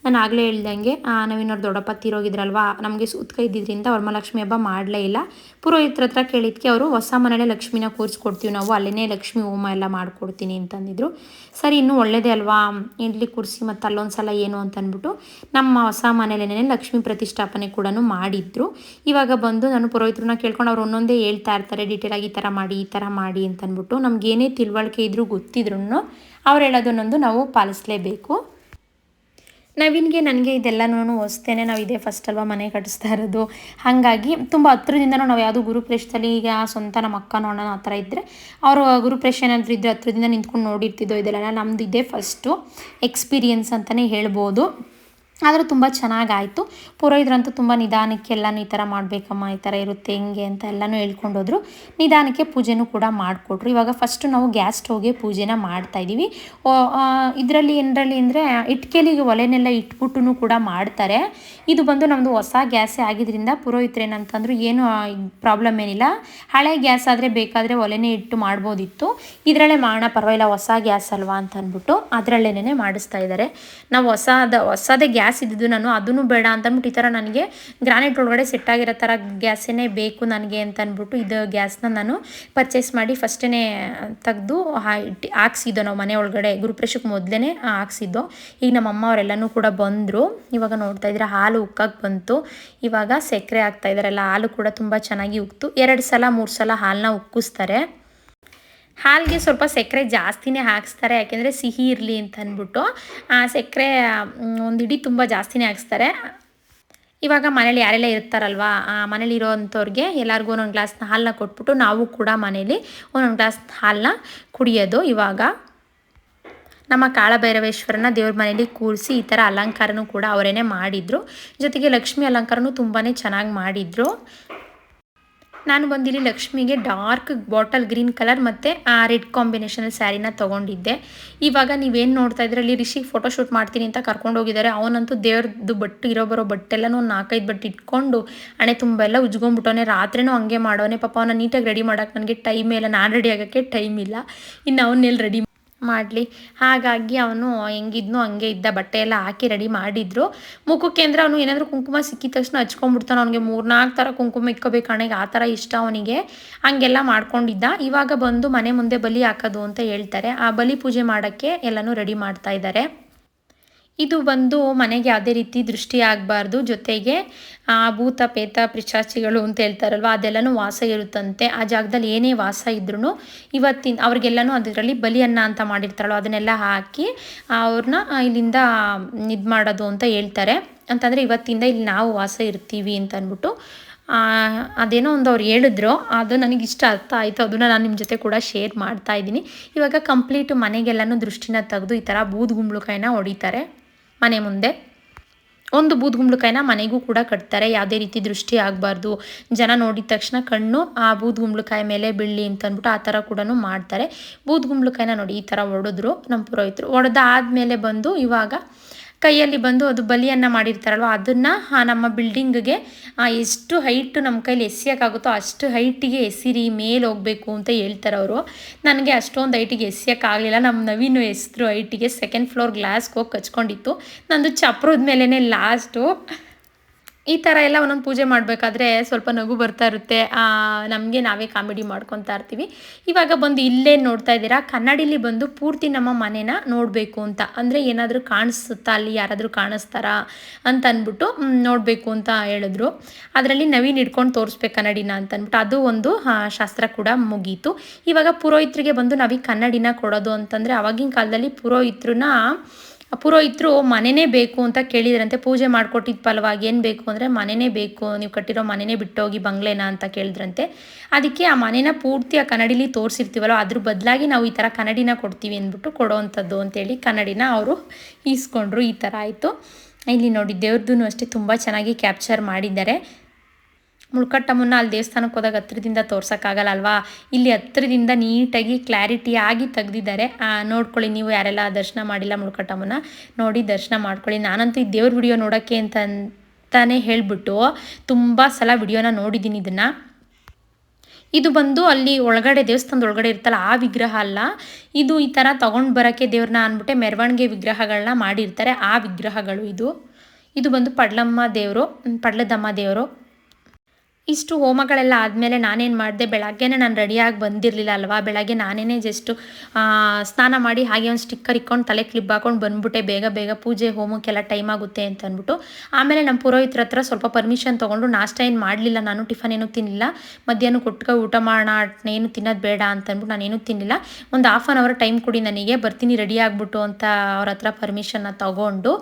ನಾನು ಆಗಲೇ ಹೇಳ್ದಂಗೆ ನಾವಿನ್ನೋರು ದೊಡ್ಡಪ್ಪ ತೀರೋಗಿದ್ರಲ್ವ, ನಮಗೆ ಸೂತ್ಕ ಇದ್ದಿದ್ದರಿಂದ ವರಮಹಾಲಕ್ಷ್ಮಿ ಹಬ್ಬ ಮಾಡಲೇ ಇಲ್ಲ. ಪುರೋಹಿತರ ಹತ್ರ ಕೇಳಿದ್ಕೆ ಅವರು ಹೊಸ ಮನೇಲೆ ಲಕ್ಷ್ಮಿನ ಕೂರಿಸ್ಕೊಡ್ತೀವಿ ನಾವು, ಅಲ್ಲೇ ಲಕ್ಷ್ಮಿ ಹೋಮ ಎಲ್ಲ ಮಾಡಿಕೊಡ್ತೀನಿ ಅಂತಂದಿದ್ರು. ಸರಿ, ಇನ್ನೂ ಒಳ್ಳೇದೇ ಅಲ್ವಾ, ಇಲ್ಲಿ ಕೂರಿಸಿ ಮತ್ತು ಅಲ್ಲೊಂದು ಸಲ ಏನು ಅಂತಂದ್ಬಿಟ್ಟು ನಮ್ಮ ಹೊಸ ಮನೇಲೇನೇ ಲಕ್ಷ್ಮಿ ಪ್ರತಿಷ್ಠಾಪನೆ ಕೂಡ ಮಾಡಿದ್ರು. ಇವಾಗ ಬಂದು ನಾನು ಪುರೋಹಿತರನ್ನ ಕೇಳ್ಕೊಂಡು ಅವ್ರು ಒಂದೊಂದೇ ಹೇಳ್ತಾ ಇರ್ತಾರೆ ಡೀಟೇಲಾಗಿ, ಈ ಥರ ಮಾಡಿ ಈ ಥರ ಮಾಡಿ ಅಂತಂದ್ಬಿಟ್ಟು. ನಮಗೇನೇ ತಿಳುವಳಿಕೆ ಇದ್ರೂ ಗೊತ್ತಿದ್ರು ಅವ್ರು ಹೇಳೋದನ್ನೊಂದು ನಾವು ಪಾಲಿಸಲೇಬೇಕು. ನವೀನ್ಗೆ ನನಗೆ ಇದೆಲ್ಲನೂ ಹೊಸ್ತೇನೆ, ನಾವು ಇದೇ ಫಸ್ಟ್ ಅಲ್ವಾ ಮನೆ ಕಟ್ಟಿಸ್ತಾ ಇರೋದು. ಹಾಗಾಗಿ ತುಂಬ ಹತ್ರದಿಂದನೂ ನಾವು ಯಾವುದು ಗುರುಪ್ರವೇಶದಲ್ಲಿ, ಈಗ ಸ್ವಂತ ನಮ್ಮ ಅಕ್ಕನೋ ಅಣ್ಣನೋ ಆ ಥರ ಇದ್ದರೆ ಅವರು ಗುರುಪ್ರವೇಶ ಏನಾದರೂ ಇದ್ದರೆ ಹತ್ರದಿಂದ ನಿಂತ್ಕೊಂಡು ನೋಡಿರ್ತಿದ್ದೋ. ಇದೆಲ್ಲ ನಮ್ಮದು ಇದೇ ಫಸ್ಟು ಎಕ್ಸ್ಪೀರಿಯನ್ಸ್ ಅಂತಲೇ ಹೇಳ್ಬೋದು. ಆದರೆ ತುಂಬ ಚೆನ್ನಾಗಾಯಿತು. ಪುರೋಹಿತರಂತೂ ತುಂಬ ನಿಧಾನಕ್ಕೆ ಎಲ್ಲನೂ ಈ ಥರ ಮಾಡಬೇಕಮ್ಮ, ಈ ಥರ ಇರುತ್ತೆ ಹೆಂಗೆ ಅಂತ ಎಲ್ಲನೂ ಹೇಳ್ಕೊಂಡೋದ್ರು. ನಿಧಾನಕ್ಕೆ ಪೂಜೆನೂ ಕೂಡ ಮಾಡಿಕೊಟ್ರು. ಇವಾಗ ಫಸ್ಟು ನಾವು ಗ್ಯಾಸ್ ಸ್ಟವ್ಗೆ ಪೂಜೆನ ಮಾಡ್ತಾಯಿದ್ದೀವಿ. ಇದರಲ್ಲಿ ಏನರಲ್ಲಿ ಅಂದರೆ ಇಟ್ಕೆಲಿಗೆ ಒಲೆನೆಲ್ಲ ಇಟ್ಬಿಟ್ಟು ಕೂಡ ಮಾಡ್ತಾರೆ. ಇದು ಬಂದು ನಮ್ಮದು ಹೊಸ ಗ್ಯಾಸೇ ಆಗಿದ್ದರಿಂದ ಪುರೋಹಿತರು ಏನಂತಂದ್ರು, ಏನು ಪ್ರಾಬ್ಲಮ್ ಏನಿಲ್ಲ, ಹಳೆ ಗ್ಯಾಸ್ ಆದರೆ ಬೇಕಾದರೆ ಒಲೆನೇ ಇಟ್ಟು ಮಾಡ್ಬೋದಿತ್ತು, ಇದರಲ್ಲೇ ಮಾಡೋಣ ಪರವಾಗಿಲ್ಲ, ಹೊಸ ಗ್ಯಾಸ್ ಅಲ್ವಾ ಅಂತ ಅಂದ್ಬಿಟ್ಟು ಅದರಲ್ಲೇನೇ ಮಾಡಿಸ್ತಾ ಇದ್ದಾರೆ. ನಾವು ಹೊಸದೇ ಗ್ಯಾಸ್ ಇದ್ದಿದ್ದು, ನಾನು ಅದನ್ನು ಬೇಡ ಅಂತಂದ್ಬಿಟ್ಟು ಈ ಥರ ನನಗೆ ಗ್ರಾನೈಟ್ ಒಳಗಡೆ ಸೆಟ್ ಆಗಿರೋ ಥರ ಗ್ಯಾಸೇ ಬೇಕು ನನಗೆ ಅಂತ ಅಂದ್ಬಿಟ್ಟು ಇದು ಗ್ಯಾಸ್ನ ನಾನು ಪರ್ಚೇಸ್ ಮಾಡಿ ಫಸ್ಟೇ ತೆಗೆದು ಹಾಕ್ಸಿದ್ದೋ. ನಾವು ಮನೆ ಒಳಗಡೆ ಗುರುಪ್ರವೇಶಕ್ಕೆ ಮೊದಲೇ ಹಾಕ್ಸಿದ್ದೋ. ಈಗ ನಮ್ಮಮ್ಮ ಅವರೆಲ್ಲನೂ ಕೂಡ ಬಂದರು. ಇವಾಗ ನೋಡ್ತಾ ಇದ್ರೆ ಹಾಲು ಉಕ್ಕಕ್ಕೆ ಬಂತು. ಇವಾಗ ಸಕ್ಕರೆ ಹಾಕ್ತಾ ಇದ್ದಾರಲ್ಲ, ಹಾಲು ಕೂಡ ತುಂಬ ಚೆನ್ನಾಗಿ ಉಕ್ತು. 2 ಸಲ 3 ಸಲ ಹಾಲನ್ನ ಉಕ್ಕಿಸ್ತಾರೆ. ಹಾಲಿಗೆ ಸ್ವಲ್ಪ ಸಕ್ಕರೆ ಜಾಸ್ತಿನೇ ಹಾಕಿಸ್ತಾರೆ, ಯಾಕೆಂದರೆ ಸಿಹಿ ಇರಲಿ ಅಂತ ಅಂದ್ಬಿಟ್ಟು ಸಕ್ಕರೆ ಒಂದು ಇಡೀ ತುಂಬ ಜಾಸ್ತಿನೇ ಹಾಕಿಸ್ತಾರೆ. ಇವಾಗ ಮನೇಲಿ ಯಾರೆಲ್ಲ ಇರ್ತಾರಲ್ವ, ಮನೇಲಿ ಇರೋವಂಥವ್ರಿಗೆ ಎಲ್ಲರಿಗೂ ಒಂದೊಂದು ಗ್ಲಾಸ್ ಹಾಲನ್ನ ಕೊಟ್ಬಿಟ್ಟು ನಾವು ಕೂಡ ಮನೇಲಿ ಒಂದೊಂದು ಗ್ಲಾಸ್ ಹಾಲನ್ನ ಕುಡಿಯೋದು. ಇವಾಗ ನಮ್ಮ ಕಾಳಭೈರವೇಶ್ವರನ ದೇವ್ರ ಮನೇಲಿ ಕೂರಿಸಿ ಈ ಥರ ಅಲಂಕಾರನೂ ಕೂಡ ಅವರೇನೆ ಮಾಡಿದರು. ಜೊತೆಗೆ ಲಕ್ಷ್ಮಿ ಅಲಂಕಾರನೂ ತುಂಬಾ ಚೆನ್ನಾಗಿ ಮಾಡಿದರು. ನಾನು ಬಂದಿಲ್ಲಿ ಲಕ್ಷ್ಮಿಗೆ ಡಾರ್ಕ್ ಬಾಟಲ್ ಗ್ರೀನ್ ಕಲರ್ ಮತ್ತು ರೆಡ್ ಕಾಂಬಿನೇಷನಲ್ಲಿ ಸ್ಯಾರಿನ ತೊಗೊಂಡಿದ್ದೆ. ಇವಾಗ ನೀವೇನು ನೋಡ್ತಾ ಇದ್ರೆ ಅಲ್ಲಿ ರಿಷಿಗೆ ಫೋಟೋಶೂಟ್ ಮಾಡ್ತೀನಿ ಅಂತ ಕರ್ಕೊಂಡು ಹೋಗಿದ್ದಾರೆ. ಅವನಂತೂ ದೇವ್ರದ್ದು ಬಟ್ಟೆ ಬರೋ ಬಟ್ಟೆಲ್ಲನೂ 4-5 ಬಟ್ಟೆ ಇಟ್ಕೊಂಡು ಹಣೆ ತುಂಬ ಎಲ್ಲ ಉಜ್ಕೊಂಡ್ಬಿಟ್ಟವನೇ. ರಾತ್ರಿನೂ ಹಂಗೆ ಮಾಡೋನೆ. ಪಾಪ ಅವನ್ನ ನೀಟಾಗಿ ರೆಡಿ ಮಾಡೋಕ್ಕೆ ನನಗೆ ಟೈಮ್ ಇಲ್ಲ, ನಾನು ರೆಡಿ ಆಗೋಕ್ಕೆ ಟೈಮ್ ಇಲ್ಲ, ಇನ್ನು ಅವನ್ನೆಲ್ಲಿ ರೆಡಿ ಮಾಡಲಿ. ಹಾಗಾಗಿ ಅವನು ಹೆಂಗಿದ್ನೋ ಹಂಗೆ ಇದ್ದ, ಬಟ್ಟೆ ಎಲ್ಲ ಹಾಕಿ ರೆಡಿ ಮಾಡಿದ್ರು. ಮುಖಕ್ಕೆ ಅಂದರೆ ಅವನು ಏನಾದರೂ ಕುಂಕುಮ ಸಿಕ್ಕಿದ ತಕ್ಷಣ ಹಚ್ಕೊಂಡ್ಬಿಡ್ತಾನೆ. ಅವನಿಗೆ 3-4 ಥರ ಕುಂಕುಮ ಇಕ್ಕೋಬೇಕು ಹಣೆಗೆ, ಆ ಥರ ಇಷ್ಟ ಅವನಿಗೆ. ಹಂಗೆಲ್ಲ ಮಾಡ್ಕೊಂಡಿದ್ದ. ಇವಾಗ ಬಂದು ಮನೆ ಮುಂದೆ ಬಲಿ ಹಾಕೋದು ಅಂತ ಹೇಳ್ತಾರೆ. ಆ ಬಲಿ ಪೂಜೆ ಮಾಡೋಕ್ಕೆ ಎಲ್ಲನೂ ರೆಡಿ ಮಾಡ್ತಾ ಇದ್ದಾರೆ. ಇದು ಬಂದು ಮನೆಗೆ ಯಾವುದೇ ರೀತಿ ದೃಷ್ಟಿ ಆಗಬಾರ್ದು, ಜೊತೆಗೆ ಭೂತ ಪೇತ ಪಿಶಾಚಿಗಳು ಅಂತ ಹೇಳ್ತಾರಲ್ವ, ಅದೆಲ್ಲನೂ ವಾಸ ಇರುತ್ತಂತೆ. ಆ ಜಾಗದಲ್ಲಿ ಏನೇ ವಾಸ ಇದ್ರೂ ಇವತ್ತಿನ ಅವ್ರಿಗೆಲ್ಲನೂ ಅದರಲ್ಲಿ ಬಲಿಯನ್ನ ಅಂತ ಮಾಡಿರ್ತಾರಲ್ಲ, ಅದನ್ನೆಲ್ಲ ಹಾಕಿ ಅವ್ರನ್ನ ಇಲ್ಲಿಂದ ಇದು ಮಾಡೋದು ಅಂತ ಹೇಳ್ತಾರೆ. ಅಂತಂದರೆ ಇವತ್ತಿಂದ ಇಲ್ಲಿ ನಾವು ವಾಸ ಇರ್ತೀವಿ ಅಂತ ಅಂದ್ಬಿಟ್ಟು ಅದೇನೋ ಒಂದು ಅವ್ರು ಹೇಳಿದ್ರು, ಅದು ನನಗಿಷ್ಟ ಅರ್ಥ ಆಯಿತು. ಅದನ್ನು ನಾನು ನಿಮ್ಮ ಜೊತೆ ಕೂಡ ಶೇರ್ ಮಾಡ್ತಾ ಇದ್ದೀನಿ. ಇವಾಗ ಕಂಪ್ಲೀಟ್ ಮನೆಗೆಲ್ಲನೂ ದೃಷ್ಟಿನ ತೆಗೆದು ಈ ಥರ ಬೂದುಗುಂಬಳಕಾಯಿನ ಹೊಡಿತಾರೆ. ಮನೆ ಮುಂದೆ ಒಂದು ಬೂದುಗುಂಬಳಕಾಯಿನ ಮನೆಗೂ ಕೂಡ ಕಟ್ತಾರೆ, ಯಾವುದೇ ರೀತಿ ದೃಷ್ಟಿ ಆಗಬಾರ್ದು, ಜನ ನೋಡಿದ ತಕ್ಷಣ ಕಣ್ಣು ಆ ಬೂದುಗುಂಬಳಕಾಯಿ ಮೇಲೆ ಬೀಳಲಿ ಅಂತಂದ್ಬಿಟ್ಟು ಆ ಥರ ಕೂಡ ಮಾಡ್ತಾರೆ. ಬೂದುಗುಂಬಳಕಾಯಿನ ನೋಡಿ ಈ ಥರ ಹೊಡೆದ್ರು ನಮ್ಮ ಪುರೋಹಿತರು. ಹೊಡೆದಾದ್ಮೇಲೆ ಬಂದು ಇವಾಗ ಕೈಯಲ್ಲಿ ಬಂದು ಅದು ಬಲಿಯನ್ನು ಮಾಡಿರ್ತಾರಲ್ವ, ಅದನ್ನು ನಮ್ಮ ಬಿಲ್ಡಿಂಗ್ಗೆ ಎಷ್ಟು ಹೈಟ್ ನಮ್ಮ ಕೈಲಿ ಎಸೆಯೋಕ್ಕಾಗುತ್ತೋ ಅಷ್ಟು ಹೈಟಿಗೆ ಎಸಿರಿ, ಮೇಲೆ ಹೋಗಬೇಕು ಅಂತ ಹೇಳ್ತಾರೆ ಅವರು. ನನಗೆ ಅಷ್ಟೊಂದು ಹೈಟಿಗೆ ಎಸೆಯೋಕ್ಕಾಗಲಿಲ್ಲ. ನಮ್ಮ ನವೀನು ಎಸೆದ್ರು ಹೈಟಿಗೆ. 2nd ಫ್ಲೋರ್ ಗ್ಲಾಸ್ಗೆ ಹೋಗಿ ಕಚ್ಕೊಂಡಿತ್ತು. ನಂದು ಚಪ್ರದ ಮೇಲೇ ಲಾಸ್ಟು ಈ ಥರ ಎಲ್ಲ ಒಂದೊಂದು ಪೂಜೆ ಮಾಡಬೇಕಾದ್ರೆ ಸ್ವಲ್ಪ ನಗು ಬರ್ತಾ ಇರುತ್ತೆ. ನಮಗೆ ನಾವೇ ಕಾಮಿಡಿ ಮಾಡ್ಕೊತಾ ಇರ್ತೀವಿ. ಇವಾಗ ಬಂದು ಇಲ್ಲೇ ನೋಡ್ತಾ ಇದ್ದೀರಾ, ಕನ್ನಡಿಲಿ ಬಂದು ಪೂರ್ತಿ ನಮ್ಮ ಮನೇನ ನೋಡಬೇಕು ಅಂತ, ಅಂದರೆ ಏನಾದರೂ ಕಾಣಿಸುತ್ತಾ ಅಲ್ಲಿ ಯಾರಾದರೂ ಕಾಣಿಸ್ತಾರಾ ಅಂತ ಅಂದ್ಬಿಟ್ಟು ನೋಡಬೇಕು ಅಂತ ಹೇಳಿದ್ರು. ಅದರಲ್ಲಿ ನವೀನ್ ಹಿಡ್ಕೊಂಡು ತೋರಿಸ್ಬೇಕು ಕನ್ನಡಿನ ಅಂತ ಅಂದ್ಬಿಟ್ಟು ಅದು ಒಂದು ಶಾಸ್ತ್ರ ಕೂಡ ಮುಗೀತು. ಇವಾಗ ಪುರೋಹಿತರಿಗೆ ಬಂದು ನಾವೀಗ ಕನ್ನಡಿನ ಕೊಡೋದು ಅಂತಂದರೆ ಆವಾಗಿನ ಕಾಲದಲ್ಲಿ ಪುರೋಹಿತರು ಮನೆಯೇ ಬೇಕು ಅಂತ ಕೇಳಿದ್ರಂತೆ. ಪೂಜೆ ಮಾಡಿಕೊಟ್ಟಿದ್ದ ಫಲವಾಗಿ ಏನು ಬೇಕು ಅಂದರೆ ಮನೆಯೇ ಬೇಕು, ನೀವು ಕಟ್ಟಿರೋ ಮನೆಯೇ ಬಿಟ್ಟೋಗಿ ಬಂಗ್ಲೆನ ಅಂತ ಕೇಳಿದ್ರಂತೆ. ಅದಕ್ಕೆ ಆ ಮನೇನ ಪೂರ್ತಿ ಆ ಕನ್ನಡಿಲಿ ತೋರಿಸಿರ್ತೀವಲ್ಲ ಅದ್ರ ಬದಲಾಗಿ ನಾವು ಈ ಥರ ಕನ್ನಡಿನ ಕೊಡ್ತೀವಿ ಅಂದ್ಬಿಟ್ಟು ಕೊಡೋವಂಥದ್ದು ಅಂತೇಳಿ ಕನ್ನಡಿನ ಅವರು ಈಸ್ಕೊಂಡ್ರು. ಈ ಥರ ಆಯಿತು. ಇಲ್ಲಿ ನೋಡಿ ದೇವ್ರದ್ದು ಅಷ್ಟೇ ತುಂಬ ಚೆನ್ನಾಗಿ ಕ್ಯಾಪ್ಚರ್ ಮಾಡಿದ್ದಾರೆ. ಮುಳ್ಕಟ್ಟಮ್ಮನ್ನ ಅಲ್ಲಿ ದೇವಸ್ಥಾನಕ್ಕೆ ಹೋದಾಗ ಹತ್ರದಿಂದ ತೋರ್ಸೋಕ್ಕಾಗಲ್ಲ ಅಲ್ವಾ, ಇಲ್ಲಿ ಹತ್ರದಿಂದ ನೀಟಾಗಿ ಕ್ಲಾರಿಟಿಯಾಗಿ ತೆಗ್ದಿದ್ದಾರೆ. ನೋಡ್ಕೊಳ್ಳಿ, ನೀವು ಯಾರೆಲ್ಲ ದರ್ಶನ ಮಾಡಿಲ್ಲ ಮುಳ್ಕಟ್ಟಮ್ಮನ ನೋಡಿ ದರ್ಶನ ಮಾಡ್ಕೊಳ್ಳಿ. ನಾನಂತೂ ಈ ದೇವ್ರ ವಿಡಿಯೋ ನೋಡೋಕ್ಕೆ ಅಂತಾನೆ ಹೇಳಿಬಿಟ್ಟು ತುಂಬ ಸಲ ವಿಡಿಯೋನ ನೋಡಿದ್ದೀನಿ. ಇದು ಬಂದು ಅಲ್ಲಿ ಒಳಗಡೆ ದೇವಸ್ಥಾನದ ಒಳಗಡೆ ಇರ್ತಲ್ಲ ಆ ವಿಗ್ರಹ ಅಲ್ಲ, ಇದು ಈ ಥರ ತೊಗೊಂಡು ಬರೋಕ್ಕೆ ದೇವ್ರನ್ನ ಅಂದ್ಬಿಟ್ಟೆ ಮೆರವಣಿಗೆ ವಿಗ್ರಹಗಳನ್ನ ಮಾಡಿರ್ತಾರೆ, ಆ ವಿಗ್ರಹಗಳು ಇದು ಬಂದು ಪಡ್ಲದಮ್ಮ ದೇವರು. ಇಷ್ಟು ಹೋಮಗಳೆಲ್ಲ ಆದಮೇಲೆ ನಾನೇನು ಮಾಡಿದೆ, ಬೆಳಗ್ಗೆನೇ ನಾನು ರೆಡಿಯಾಗಿ ಬಂದಿರಲಿಲ್ಲ ಅಲ್ವಾ, ಬೆಳಗ್ಗೆ ನಾನೇ ಜಸ್ಟು ಸ್ನಾನ ಮಾಡಿ ಹಾಗೆ ಒಂದು ಸ್ಟಿಕ್ಕರ್ ಇಕ್ಕೊಂಡು ತಲೆ ಕ್ಲಿಪ್ ಹಾಕೊಂಡು ಬಂದ್ಬಿಟ್ಟೆ ಬೇಗ ಪೂಜೆ ಹೋಮಕ್ಕೆಲ್ಲ ಟೈಮ್ ಆಗುತ್ತೆ ಅಂತ ಅಂದ್ಬಿಟ್ಟು. ಆಮೇಲೆ ನಮ್ಮ ಪುರೋಹಿತರ ಹತ್ರ ಸ್ವಲ್ಪ ಪರ್ಮಿಷನ್ ತೊಗೊಂಡು ನಾಷ್ಟ ಏನು ಮಾಡಲಿಲ್ಲ, ನಾನು ಟಿಫನ್ ಏನೂ ತಿನ್ನಲಿಲ್ಲ. ಮಧ್ಯಾಹ್ನ ಕೊಟ್ಕೊಂಡು ಊಟ ಮಾಡೋಣ, ಏನು ತಿನ್ನೋದು ಬೇಡ ಅಂತ ಅಂದ್ಬಿಟ್ಟು ನಾನೇನು ತಿನ್ನಲಿಲ್ಲ. ಒಂದು 1/2 ಅವರ್ ಟೈಮ್ ಕೊಡಿ ನನಗೆ, ಬರ್ತೀನಿ ರೆಡಿ ಆಗಿಬಿಟ್ಟು ಅಂತ ಅವ್ರ ಹತ್ರ ಪರ್ಮಿಷನ್ನ ತೊಗೊಂಡು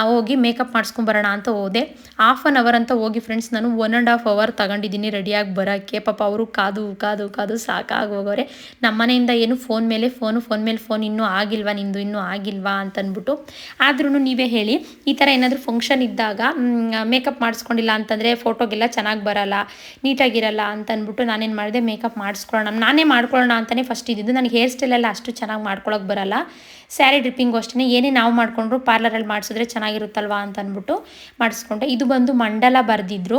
ಹೋಗಿ ಮೇಕಪ್ ಮಾಡಿಸ್ಕೊಂಬರೋಣ ಅಂತ ಹೋದೆ. 1/2 ಅವರ್ ಅಂತ ಹೋಗಿ ಫ್ರೆಂಡ್ಸ್ ನಾನು 1.5 ಅವರ್ ತಗೊಂಡಿದ್ದೀನಿ ರೆಡಿಯಾಗಿ ಬರೋಕ್ಕೆ. ಪಾಪ ಅವರು ಕಾದು ಸಾಕಾಗಿ ಹೋಗೋರೆ. ನಮ್ಮ ಮನೆಯಿಂದ ಏನು ಫೋನ್ ಮೇಲೆ ಫೋನ್ ಇನ್ನೂ ಆಗಿಲ್ವಾ ನಿಂದು, ಇನ್ನೂ ಆಗಿಲ್ವಾ ಅಂತಂದ್ಬಿಟ್ಟು. ಆದ್ರೂ ನೀವೇ ಹೇಳಿ, ಈ ಥರ ಏನಾದರೂ ಫಂಕ್ಷನ್ ಇದ್ದಾಗ ಮೇಕಪ್ ಮಾಡಿಸ್ಕೊಂಡಿಲ್ಲ ಅಂತಂದರೆ ಫೋಟೋಗೆಲ್ಲ ಚೆನ್ನಾಗಿ ಬರೋಲ್ಲ, ನೀಟಾಗಿರಲ್ಲ ಅಂತಂದ್ಬಿಟ್ಟು ನಾನೇನು ಮಾಡಿದೆ, ಮೇಕಪ್ ನಾನೇ ಮಾಡ್ಕೊಳ್ಳೋಣ ಅಂತಲೇ ಫಸ್ಟ್ ಇದ್ದಿದ್ದು. ನನಗೆ ಹೇರ್ ಸ್ಟೈಲೆಲ್ಲ ಅಷ್ಟು ಚೆನ್ನಾಗಿ ಮಾಡ್ಕೊಳಕ್ಕೆ ಬರೋಲ್ಲ. ಸ್ಯಾರಿ ಡ್ರಿಪ್ಪಿಂಗು ಅಷ್ಟೇ, ಏನೇ ನಾವು ಮಾಡಿಕೊಂಡ್ರು ಪಾರ್ಲರಲ್ಲಿ ಮಾಡಿಸಿದ್ರೆ ಚೆನ್ನಾಗಿರುತ್ತಲ್ವಾ ಅಂತ ಅಂದ್ಬಿಟ್ಟು ಮಾಡಿಸ್ಕೊಂಡೆ. ಇದು ಬಂದು ಮಂಡಲ ಬರೆದಿದ್ರು,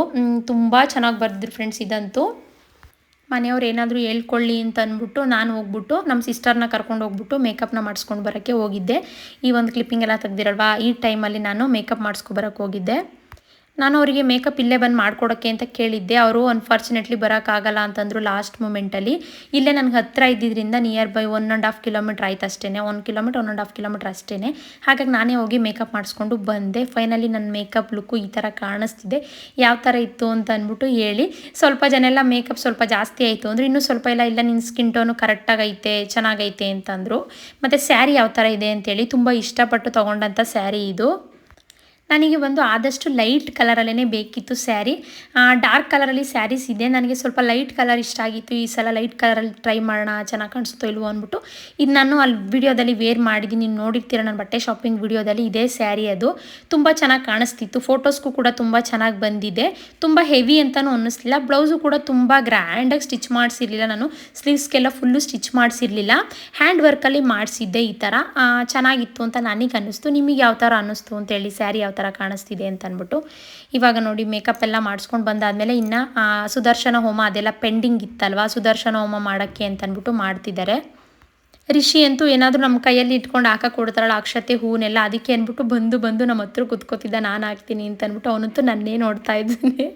ತುಂಬ ಚೆನ್ನಾಗಿ ಬರೆದಿದ್ರು ಫ್ರೆಂಡ್ಸ್. ಇದಂತೂ ಮನೆಯವ್ರು ಏನಾದರೂ ಹೇಳ್ಕೊಳ್ಳಿ ಅಂತ ಅಂದ್ಬಿಟ್ಟು ನಾನು ಹೋಗ್ಬಿಟ್ಟು ನಮ್ಮ ಸಿಸ್ಟರ್ನ ಕರ್ಕೊಂಡು ಹೋಗ್ಬಿಟ್ಟು ಮೇಕಪ್ನ ಮಾಡಿಸ್ಕೊಂಡು ಬರೋಕ್ಕೆ ಹೋಗಿದ್ದೆ. ಈ ಒಂದು ಕ್ಲಿಪ್ಪಿಂಗ್ ಎಲ್ಲ ತೆಗ್ದಿರಲ್ವಾ, ಈ ಟೈಮಲ್ಲಿ ನಾನು ಮೇಕಪ್ ಮಾಡಿಸ್ಕೊಬರೋಕ್ಕೆ ಹೋಗಿದ್ದೆ. ನಾನು ಅವರಿಗೆ ಮೇಕಪ್ ಇಲ್ಲೇ ಬಂದು ಮಾಡ್ಕೊಡೋಕ್ಕೆ ಅಂತ ಕೇಳಿದ್ದೆ. ಅವರು ಅನ್ಫಾರ್ಚುನೇಟ್ಲಿ ಬರೋಕ್ಕಾಗಲ್ಲ ಅಂತಂದರು ಲಾಸ್ಟ್ ಮೂಮೆಂಟಲ್ಲಿ. ಇಲ್ಲೇ ನನಗೆ ಹತ್ತಿರ ಇದ್ದಿದ್ದರಿಂದ ನಿಯರ್ ಬೈ 1.5 ಕಿಲೋಮೀಟ್ರ್ ಆಯ್ತು ಅಷ್ಟೇ, 1 ಕಿಲೋಮೀಟ್ರ್ 1.5 ಕಿಲೋಮೀಟ್ರ್ ಅಷ್ಟೇ. ಹಾಗಾಗಿ ನಾನೇ ಹೋಗಿ ಮೇಕಪ್ ಮಾಡಿಸ್ಕೊಂಡು ಬಂದೆ. ಫೈನಲಿ ನನ್ನ ಮೇಕಪ್ ಲುಕ್ಕು ಈ ಥರ ಕಾಣಿಸ್ತಿದೆ. ಯಾವ ಥರ ಇತ್ತು ಅಂತ ಅಂದ್ಬಿಟ್ಟು ಹೇಳಿ. ಸ್ವಲ್ಪ ಜನ ಎಲ್ಲ ಮೇಕಪ್ ಸ್ವಲ್ಪ ಜಾಸ್ತಿ ಆಯಿತು ಅಂದರೆ, ಇನ್ನೂ ಸ್ವಲ್ಪ ಇಲ್ಲ ನಿನ್ನ ಸ್ಕಿನ್ ಟೋನು ಕರೆಕ್ಟಾಗೈತೆ ಚೆನ್ನಾಗೈತೆ ಅಂತಂದರು. ಮತ್ತು ಸ್ಯಾರಿ ಯಾವ ಥರ ಇದೆ ಅಂತೇಳಿ ತುಂಬ ಇಷ್ಟಪಟ್ಟು ತೊಗೊಂಡಂಥ ಸ್ಯಾರಿ ಇದು. ನನಗೆ ಒಂದು ಆದಷ್ಟು ಲೈಟ್ ಕಲರಲ್ಲೇ ಬೇಕಿತ್ತು ಸ್ಯಾರಿ. ಡಾರ್ಕ್ ಕಲರಲ್ಲಿ ಸ್ಯಾರೀಸ್ ಇದೆ, ನನಗೆ ಸ್ವಲ್ಪ ಲೈಟ್ ಕಲರ್ ಇಷ್ಟ ಆಗಿತ್ತು. ಈ ಸಲ ಲೈಟ್ ಕಲರಲ್ಲಿ ಟ್ರೈ ಮಾಡೋಣ, ಚೆನ್ನಾಗಿ ಕಾಣಿಸುತ್ತೋ ಇಲ್ವೋ ಅಂದ್ಬಿಟ್ಟು ಇದು ನಾನು ಅಲ್ಲಿ ವಿಡಿಯೋದಲ್ಲಿ ವೇರ್ ಮಾಡಿದ್ದೀನಿ. ನೀವು ನೋಡಿರ್ತೀರ ನನ್ನ ಬಟ್ಟೆ ಶಾಪಿಂಗ್ ವಿಡಿಯೋದಲ್ಲಿ. ಇದೇ ಸ್ಯಾರಿ, ಅದು ತುಂಬ ಚೆನ್ನಾಗಿ ಕಾಣಿಸ್ತಿತ್ತು. ಫೋಟೋಸ್ಗೂ ಕೂಡ ತುಂಬ ಚೆನ್ನಾಗಿ ಬಂದಿದೆ. ತುಂಬ ಹೆವಿ ಅಂತಲೂ ಅನ್ನಿಸ್ಲಿಲ್ಲ. ಬ್ಲೌಸು ಕೂಡ ತುಂಬ ಗ್ರ್ಯಾಂಡಾಗಿ ಸ್ಟಿಚ್ ಮಾಡಿಸಿರ್ಲಿಲ್ಲ, ನಾನು ಸ್ಲೀವ್ಸ್ಗೆಲ್ಲ ಫುಲ್ಲು ಸ್ಟಿಚ್ ಮಾಡಿಸಿರ್ಲಿಲ್ಲ, ಹ್ಯಾಂಡ್ ವರ್ಕಲ್ಲಿ ಮಾಡಿಸಿದ್ದೆ. ಈ ಥರ ಚೆನ್ನಾಗಿತ್ತು ಅಂತ ನನಗೆ ಅನ್ನಿಸ್ತು. ನಿಮಗೆ ಯಾವ ಥರ ಅನ್ನಿಸ್ತು ಅಂತೇಳಿ, ಸ್ಯಾರಿ ಯಾವ ಥರ ಕಾಣಿಸ್ತಿದೆ ಅಂತ ಅಂದ್ಬಿಟ್ಟು. ಇವಾಗ ನೋಡಿ ಮೇಕಪ್ ಎಲ್ಲ ಮಾಡಿಸ್ಕೊಂಡು ಬಂದಾದಮೇಲೆ ಇನ್ನು ಸುದರ್ಶನ ಹೋಮ ಅದೆಲ್ಲ ಪೆಂಡಿಂಗ್ ಇತ್ತಲ್ವ, ಸುದರ್ಶನ ಹೋಮ ಮಾಡೋಕ್ಕೆ ಅಂತ ಅಂದ್ಬಿಟ್ಟು ಮಾಡ್ತಿದ್ದಾರೆ. ರಿಷಿ ಅಂತೂ ಏನಾದರೂ ನಮ್ಮ ಕೈಯಲ್ಲಿ ಇಟ್ಕೊಂಡು ಕೊಡ್ತಾರಲ್ಲ ಅಕ್ಷತೆ ಹೂನೆಲ್ಲ, ಅದಕ್ಕೆ ಅಂದ್ಬಿಟ್ಟು ಬಂದು ನಮ್ಮ ಹತ್ರ ಕುತ್ಕೋತಿದ್ದ, ನಾನು ಹಾಕ್ತೀನಿ ಅಂತ ಅಂದ್ಬಿಟ್ಟು. ಅವನಂತೂ ನನ್ನೇ ನೋಡ್ತಾ ಇದ್ದಾನೆ,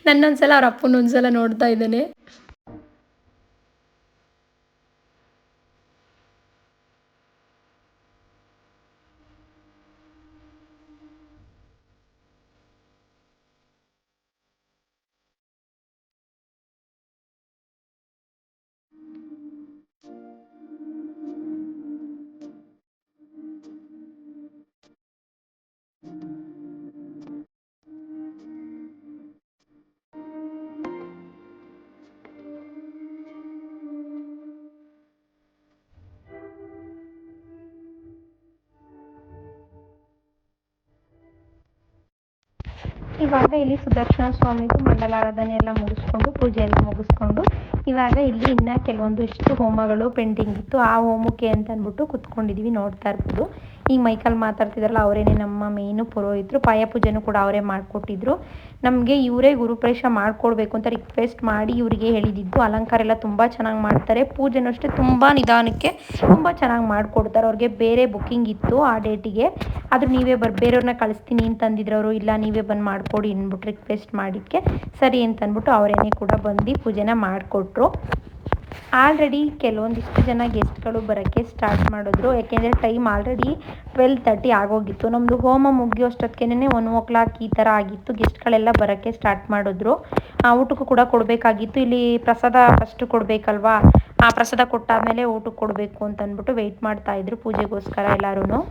ನನ್ನೊಂದ್ಸಲ ಅವ್ರ ಅಪ್ಪನೊಂದ್ಸಲ ನೋಡ್ತಾ ಇದ್ದಾನೆ. ಇವಾಗ ಇಲ್ಲಿ ಸುದರ್ಶನ ಸ್ವಾಮಿದು ಮಂಡಲಾರಾಧನೆ ಎಲ್ಲ ಮುಗಿಸ್ಕೊಂಡು, ಪೂಜೆ ಎಲ್ಲ ಮುಗಿಸ್ಕೊಂಡು, ಇವಾಗ ಇಲ್ಲಿ ಇನ್ನೂ ಕೆಲವೊಂದಿಷ್ಟು ಹೋಮಗಳು ಪೆಂಡಿಂಗ್ ಇತ್ತು. ಆ ಹೋಮಕ್ಕೆ ಅಂತ ಅಂದ್ಬಿಟ್ಟು ಕುತ್ಕೊಂಡಿದ್ದೀವಿ, ನೋಡ್ತಾ ಇರ್ಬೋದು. ಈಗ ಮೈಕಲ್ ಮಾತಾಡ್ತಿದ್ರಲ್ಲ ಅವರೇನೆ ನಮ್ಮ ಮೇಯ್ನು ಪುರೋಹಿತರು. ಪಾಯ ಪೂಜೆನೂ ಕೂಡ ಅವರೇ ಮಾಡಿಕೊಟ್ಟಿದ್ರು. ನಮಗೆ ಇವರೇ ಗುರುಪ್ರವೇಶ ಮಾಡಿಕೊಡ್ಬೇಕು ಅಂತ ರಿಕ್ವೆಸ್ಟ್ ಮಾಡಿ ಇವರಿಗೆ ಹೇಳಿದ್ದು. ಅಲಂಕಾರ ಎಲ್ಲ ತುಂಬ ಚೆನ್ನಾಗಿ ಮಾಡ್ತಾರೆ. ಪೂಜೆನೂ ಅಷ್ಟೇ ತುಂಬ ನಿಧಾನಕ್ಕೆ ತುಂಬ ಚೆನ್ನಾಗಿ ಮಾಡಿಕೊಡ್ತಾರೆ. ಅವ್ರಿಗೆ ಬೇರೆ ಬುಕ್ಕಿಂಗ್ ಇತ್ತು ಆ ಡೇಟಿಗೆ, ಆದರೂ ನೀವೇ ಬೇರೆಯವ್ರನ್ನ ಕಳಿಸ್ತೀನಿ ಅಂತಂದಿದ್ರು ಅವರು. ಇಲ್ಲ ನೀವೇ ಬಂದು ಮಾಡಿಕೊಡಿ ಅಂದ್ಬಿಟ್ಟು ರಿಕ್ವೆಸ್ಟ್ ಮಾಡಿದ್ದಕ್ಕೆ ಸರಿ ಅಂತಂದ್ಬಿಟ್ಟು ಅವರೇನೇ ಕೂಡ ಬಂದು ಪೂಜೆನ ಮಾಡಿಕೊಟ್ರು. ಆಲ್ರೆಡಿ ಕೆಲವೊಂದಿಷ್ಟು ಜನ ಗೆಸ್ಟ್ಗಳು ಬರೋಕ್ಕೆ ಸ್ಟಾರ್ಟ್ ಮಾಡಿದ್ರು. ಯಾಕೆಂದರೆ ಟೈಮ್ ಆಲ್ರೆಡಿ 12:30 ಆಗೋಗಿತ್ತು. ನಮ್ಮದು ಹೋಮ ಮುಗಿಯೋಷ್ಟೊತ್ತಿಗೆ 1 ಈ ಥರ ಆಗಿತ್ತು. ಗೆಸ್ಟ್ಗಳೆಲ್ಲ ಬರೋಕ್ಕೆ ಸ್ಟಾರ್ಟ್ ಮಾಡಿದ್ರು. ಊಟಕ್ಕೂ ಕೂಡ ಕೊಡಬೇಕಾಗಿತ್ತು. ಇಲ್ಲಿ ಪ್ರಸಾದ ಫಸ್ಟು ಕೊಡಬೇಕಲ್ವಾ, ಆ ಪ್ರಸಾದ ಕೊಟ್ಟಾದಮೇಲೆ ಊಟಕ್ಕೆ ಕೊಡಬೇಕು ಅಂತ ಅಂದ್ಬಿಟ್ಟು ವೆಯ್ಟ್ ಮಾಡ್ತಾಯಿದ್ರು ಪೂಜೆಗೋಸ್ಕರ ಎಲ್ಲರೂ.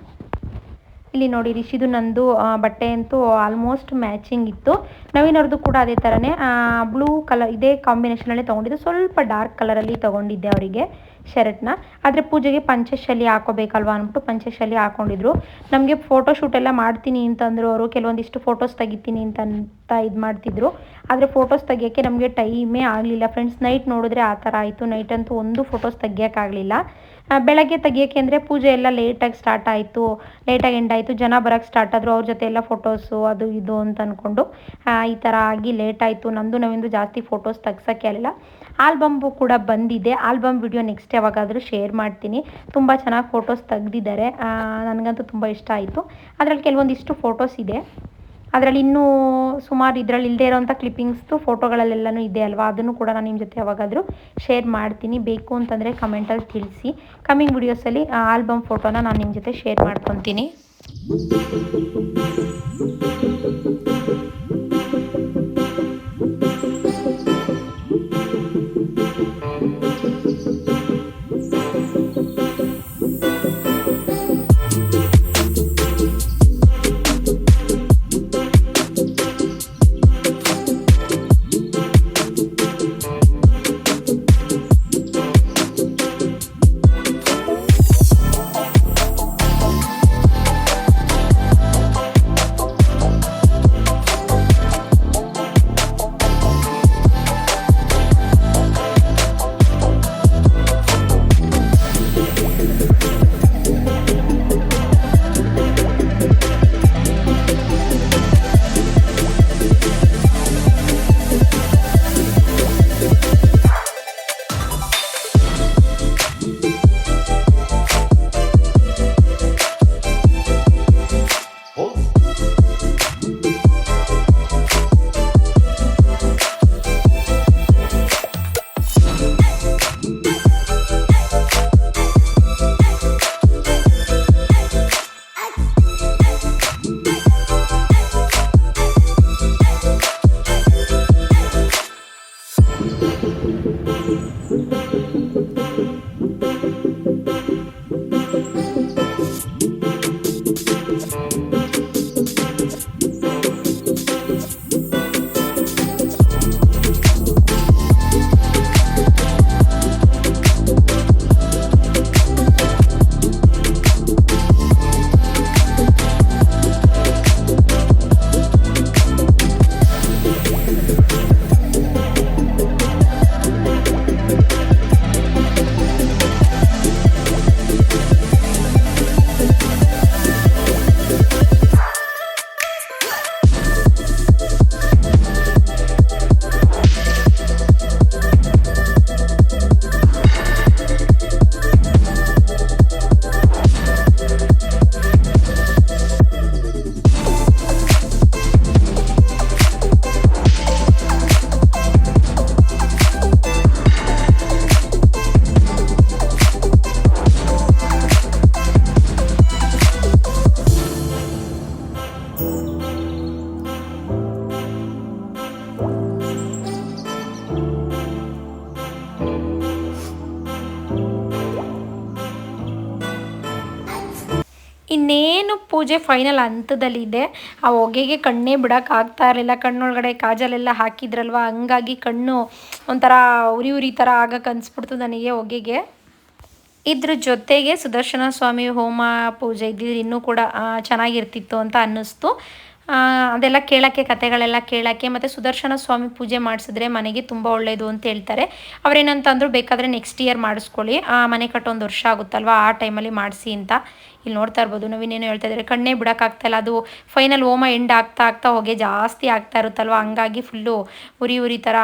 ಇಲ್ಲಿ ನೋಡಿ ರಿಷಿದು ನಂದು ಬಟ್ಟೆ ಅಂತೂ ಆಲ್ಮೋಸ್ಟ್ ಮ್ಯಾಚಿಂಗ್ ಇತ್ತು. ನವೀನವ್ರದ್ದು ಕೂಡ ಅದೇ ಥರನೇ ಬ್ಲೂ ಕಲರ್ ಇದೇ ಕಾಂಬಿನೇಷನಲ್ಲೇ ತೊಗೊಂಡಿದ್ದು. ಸ್ವಲ್ಪ ಡಾರ್ಕ್ ಕಲರಲ್ಲಿ ತೊಗೊಂಡಿದ್ದೆ ಅವರಿಗೆ ಶರ್ಟ್ನ. ಆದರೆ ಪೂಜೆಗೆ ಪಂಚಶಾಲಿ ಹಾಕೋಬೇಕಲ್ವ ಅಂದ್ಬಿಟ್ಟು ಪಂಚಶಾಲಿ ಹಾಕ್ಕೊಂಡಿದ್ರು. ನಮಗೆ ಫೋಟೋಶೂಟ್ ಎಲ್ಲ ಮಾಡ್ತೀನಿ ಅಂತಂದರು ಅವರು. ಕೆಲವೊಂದಿಷ್ಟು ಫೋಟೋಸ್ ತೆಗಿತೀನಿ ಅಂತ ಇದು ಮಾಡ್ತಿದ್ರು. ಆದರೆ ಫೋಟೋಸ್ ತೆಗಿಯೋಕ್ಕೆ ನಮಗೆ ಟೈಮೇ ಆಗಲಿಲ್ಲ ಫ್ರೆಂಡ್ಸ್. ನೈಟ್ ನೋಡಿದ್ರೆ ಆ ಥರ ಆಯಿತು. ನೈಟಂತೂ ಒಂದು ಫೋಟೋಸ್ ತೆಗಿಯೋಕ್ಕಾಗಲಿಲ್ಲ. ಬೆಳಗ್ಗೆ ತೆಗಿಯೋಕ್ಕೆ ಅಂದರೆ ಪೂಜೆ ಎಲ್ಲ ಲೇಟಾಗಿ ಸ್ಟಾರ್ಟ್ ಆಯಿತು, ಲೇಟಾಗಿ ಎಂಡ್ ಆಯಿತು. ಜನ ಬರೋಕ್ಕೆ ಸ್ಟಾರ್ಟ್ ಆದರು. ಅವ್ರ ಜೊತೆ ಎಲ್ಲ ಫೋಟೋಸು ಅದು ಇದು ಅಂತ ಅಂದ್ಕೊಂಡು ಈ ಥರ ಆಗಿ ಲೇಟ್ ಆಯಿತು. ನಮ್ಮದು ಜಾಸ್ತಿ ಫೋಟೋಸ್ ತೆಗ್ಸೋಕ್ಕೆ ಆಗಲಿಲ್ಲ. ಆಲ್ಬಮ್ಮು ಕೂಡ ಬಂದಿದೆ. ಆಲ್ಬಮ್ ವಿಡಿಯೋ ನೆಕ್ಸ್ಟ್ ಯಾವಾಗಾದರೂ ಶೇರ್ ಮಾಡ್ತೀನಿ. ತುಂಬ ಚೆನ್ನಾಗಿ ಫೋಟೋಸ್ ತೆಗ್ದಿದ್ದಾರೆ. ನನಗಂತೂ ತುಂಬ ಇಷ್ಟ ಆಯಿತು. ಅದರಲ್ಲಿ ಕೆಲವೊಂದಿಷ್ಟು ಫೋಟೋಸ್ ಇದೆ. ಅದರಲ್ಲಿ ಇನ್ನೂ ಸುಮಾರು ಇದರಲ್ಲಿ ಇಲ್ಲದೆ ಇರೋವಂಥ ಕ್ಲಿಪ್ಪಿಂಗ್ಸ್ದು ಫೋಟೋಗಳಲ್ಲೆಲ್ಲನೂ ಇದೆ ಅಲ್ವಾ, ಅದನ್ನು ಕೂಡ ನಾನು ನಿಮ್ಮ ಜೊತೆ ಯಾವಾಗಾದರೂ ಶೇರ್ ಮಾಡ್ತೀನಿ. ಬೇಕು ಅಂತಂದರೆ ಕಮೆಂಟಲ್ಲಿ ತಿಳಿಸಿ. ಕಮ್ಮಿಂಗ್ ವಿಡಿಯೋಸಲ್ಲಿ ಆಲ್ಬಮ್ ಫೋಟೋನ ನಾನು ನಿಮ್ಮ ಜೊತೆ ಶೇರ್ ಮಾಡ್ಕೊತೀನಿ. ಇನ್ನೇನು ಪೂಜೆ ಫೈನಲ್ ಹಂತದಲ್ಲಿದೆ. ಆ ಹೊಗೆಗೆ ಕಣ್ಣೇ ಬಿಡೋಕ್ಕಾಗ್ತಾ ಇರಲಿಲ್ಲ. ಕಣ್ಣೊಳಗಡೆ ಕಾಜಲೆಲ್ಲ ಹಾಕಿದ್ರಲ್ವ, ಹಂಗಾಗಿ ಕಣ್ಣು ಒಂಥರ ಉರಿ ಉರಿ ಥರ ಆಗಕ್ಕೆ ಅನಿಸ್ಬಿಡ್ತು ನನಗೆ ಹೊಗೆಗೆ. ಇದ್ರ ಜೊತೆಗೆ ಸುದರ್ಶನ ಸ್ವಾಮಿ ಹೋಮ ಪೂಜೆ ಇದ್ದಿದ್ರೆ ಇನ್ನೂ ಕೂಡ ಚೆನ್ನಾಗಿರ್ತಿತ್ತು ಅಂತ ಅನ್ನಿಸ್ತು. ಅದೆಲ್ಲ ಕೇಳೋಕ್ಕೆ, ಕತೆಗಳೆಲ್ಲ ಕೇಳೋಕ್ಕೆ, ಮತ್ತು ಸುದರ್ಶನ ಸ್ವಾಮಿ ಪೂಜೆ ಮಾಡಿಸಿದ್ರೆ ಮನೆಗೆ ತುಂಬ ಒಳ್ಳೆಯದು ಅಂತ ಹೇಳ್ತಾರೆ. ಅವರೇನಂತಂದ್ರು, ಬೇಕಾದರೆ ನೆಕ್ಸ್ಟ್ ಇಯರ್ ಮಾಡಿಸ್ಕೊಳ್ಳಿ, ಮನೆ ಕಟ್ಟೋ 1 ವರ್ಷ ಆಗುತ್ತಲ್ವ, ಆ ಟೈಮಲ್ಲಿ ಮಾಡಿಸಿ ಅಂತ. ಇಲ್ಲಿ ನೋಡ್ತಾ ಇರ್ಬೋದು, ನಾವೇನೇನು ಹೇಳ್ತಾ ಇದ್ದಾರೆ, ಕಣ್ಣೇ ಬಿಡೋಕ್ಕಾಗ್ತಾಯಿಲ್ಲ. ಅದು ಫೈನಲ್ ಹೋಮ ಎಂಡ್ ಆಗ್ತಾ ಆಗ್ತಾ ಹೊಗೆ ಜಾಸ್ತಿ ಆಗ್ತಾ ಇರುತ್ತಲ್ವ, ಹಂಗಾಗಿ ಫುಲ್ಲು ಉರಿ ಉರಿ ಥರ,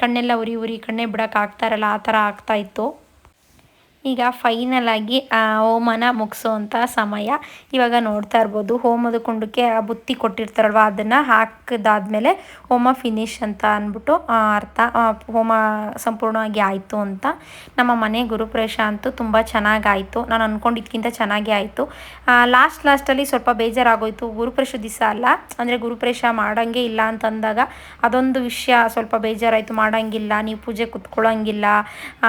ಕಣ್ಣೆಲ್ಲ ಉರಿ ಉರಿ, ಕಣ್ಣೇ ಬಿಡೋಕ್ಕಾಗ್ತಾ ಇರಲ್ಲ, ಆ ಥರ ಆಗ್ತಾಯಿತ್ತು. ಈಗ ಫೈನಲ್ ಆಗಿ ಹೋಮನ ಮುಗಿಸೋವಂಥ ಸಮಯ. ಇವಾಗ ನೋಡ್ತಾ ಇರ್ಬೋದು, ಹೋಮದ ಕುಂಡಕ್ಕೆ ಬುತ್ತಿ ಕೊಟ್ಟಿರ್ತಾರಲ್ವ, ಅದನ್ನು ಹಾಕಿದಾದ್ಮೇಲೆ ಹೋಮ ಫಿನಿಶ್ ಅಂತ ಅಂದ್ಬಿಟ್ಟು ಅರ್ಥ. ಹೋಮ ಸಂಪೂರ್ಣವಾಗಿ ಆಯಿತು ಅಂತ. ನಮ್ಮ ಮನೆ ಗುರುಪ್ರವೇಶ ಅಂತೂ ತುಂಬ ಚೆನ್ನಾಗಾಯಿತು. ನಾನು ಅಂದ್ಕೊಂಡಿದ್ದಕ್ಕಿಂತ ಚೆನ್ನಾಗೇ ಆಯಿತು. ಲಾಸ್ಟಲ್ಲಿ ಸ್ವಲ್ಪ ಬೇಜಾರಾಗೋಯಿತು. ಗುರುಪ್ರವೇಶ ದಿವಸ ಅಲ್ಲ, ಅಂದರೆ ಗುರುಪ್ರವೇಶ ಮಾಡೋಂಗೆ ಇಲ್ಲ ಅಂತಂದಾಗ ಅದೊಂದು ವಿಷಯ ಸ್ವಲ್ಪ ಬೇಜಾರಾಯಿತು. ಮಾಡೋಂಗಿಲ್ಲ, ನೀವು ಪೂಜೆ ಕೂತ್ಕೊಳ್ಳೋಂಗಿಲ್ಲ,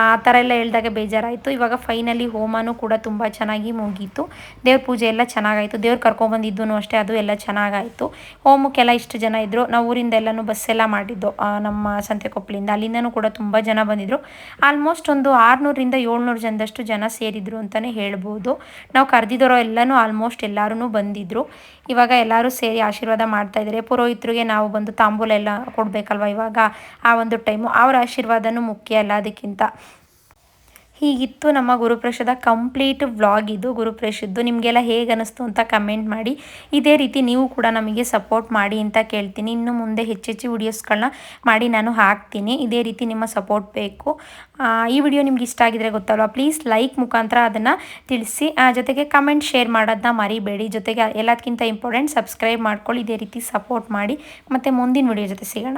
ಆ ಥರ ಎಲ್ಲ ಹೇಳಿದಾಗ ಬೇಜಾರಾಯಿತು. ಇವಾಗ ಫೈನಲಿ ಹೋಮನೂ ಕೂಡ ತುಂಬ ಚೆನ್ನಾಗಿ ಮುಗೀತು. ದೇವ್ರ ಪೂಜೆ ಎಲ್ಲ ಚೆನ್ನಾಗಾಯಿತು. ದೇವ್ರು ಕರ್ಕೊಬಂದಿದ್ದೂ ಅಷ್ಟೇ, ಅದು ಎಲ್ಲ ಚೆನ್ನಾಗಾಯಿತು. ಹೋಮಕ್ಕೆಲ್ಲ ಇಷ್ಟು ಜನ ಇದ್ದರು. ನಾವು ಊರಿಂದ ಎಲ್ಲನೂ ಬಸ್ಸೆಲ್ಲ ಮಾಡಿದ್ದು, ನಮ್ಮ ಸಂತೆಕೊಪ್ಪಲಿಂದ, ಅಲ್ಲಿಂದನೂ ಕೂಡ ತುಂಬ ಜನ ಬಂದಿದ್ದರು. ಆಲ್ಮೋಸ್ಟ್ ಒಂದು 600ರಿಂದ 700 ಜನದಷ್ಟು ಜನ ಸೇರಿದ್ರು ಅಂತಲೇ ಹೇಳ್ಬೋದು. ನಾವು ಕರೆದಿದ್ದರೋ ಎಲ್ಲನೂ ಆಲ್ಮೋಸ್ಟ್ ಎಲ್ಲರೂ ಬಂದಿದ್ದರು. ಇವಾಗ ಎಲ್ಲರೂ ಸೇರಿ ಆಶೀರ್ವಾದ ಮಾಡ್ತಾಯಿದ್ದಾರೆ. ಪುರೋಹಿತರಿಗೆ ನಾವು ಬಂದು ತಾಂಬೂಲ ಎಲ್ಲ ಕೊಡಬೇಕಲ್ವ, ಇವಾಗ ಆ ಒಂದು ಟೈಮು ಅವ್ರ ಆಶೀರ್ವಾದನೂ ಮುಖ್ಯ ಅಲ್ಲ ಅದಕ್ಕಿಂತ. ಹೀಗಿತ್ತು ನಮ್ಮ ಗುರುಪ್ರವೇಶದ ಕಂಪ್ಲೀಟ್ ವ್ಲಾಗ್. ಇದು ಗುರುಪ್ರವೇಶದ್ದು ನಿಮಗೆಲ್ಲ ಹೇಗೆ ಅನ್ನಿಸ್ತು ಅಂತ ಕಮೆಂಟ್ ಮಾಡಿ. ಇದೇ ರೀತಿ ನೀವು ಕೂಡ ನಮಗೆ ಸಪೋರ್ಟ್ ಮಾಡಿ ಅಂತ ಕೇಳ್ತೀನಿ. ಇನ್ನು ಮುಂದೆ ಹೆಚ್ಚೆಚ್ಚು ವಿಡಿಯೋಸ್ಗಳನ್ನ ಮಾಡಿ ನಾನು ಹಾಕ್ತೀನಿ. ಇದೇ ರೀತಿ ನಿಮ್ಮ ಸಪೋರ್ಟ್ ಬೇಕು. ಈ ವಿಡಿಯೋ ನಿಮ್ಗೆ ಇಷ್ಟ ಆಗಿದ್ರೆ ಗೊತ್ತಲ್ವ, ಪ್ಲೀಸ್ ಲೈಕ್ ಮುಖಾಂತರ ಅದನ್ನು ತಿಳಿಸಿ. ಜೊತೆಗೆ ಕಮೆಂಟ್ ಶೇರ್ ಮಾಡೋದನ್ನ ಮರಿಬೇಡಿ. ಜೊತೆಗೆ ಎಲ್ಲದಕ್ಕಿಂತ ಇಂಪಾರ್ಟೆಂಟ್, ಸಬ್ಸ್ಕ್ರೈಬ್ ಮಾಡ್ಕೊಳ್ಳಿ. ಇದೇ ರೀತಿ ಸಪೋರ್ಟ್ ಮಾಡಿ. ಮತ್ತು ಮುಂದಿನ ವಿಡಿಯೋ ಜೊತೆ ಸಿಗೋಣ.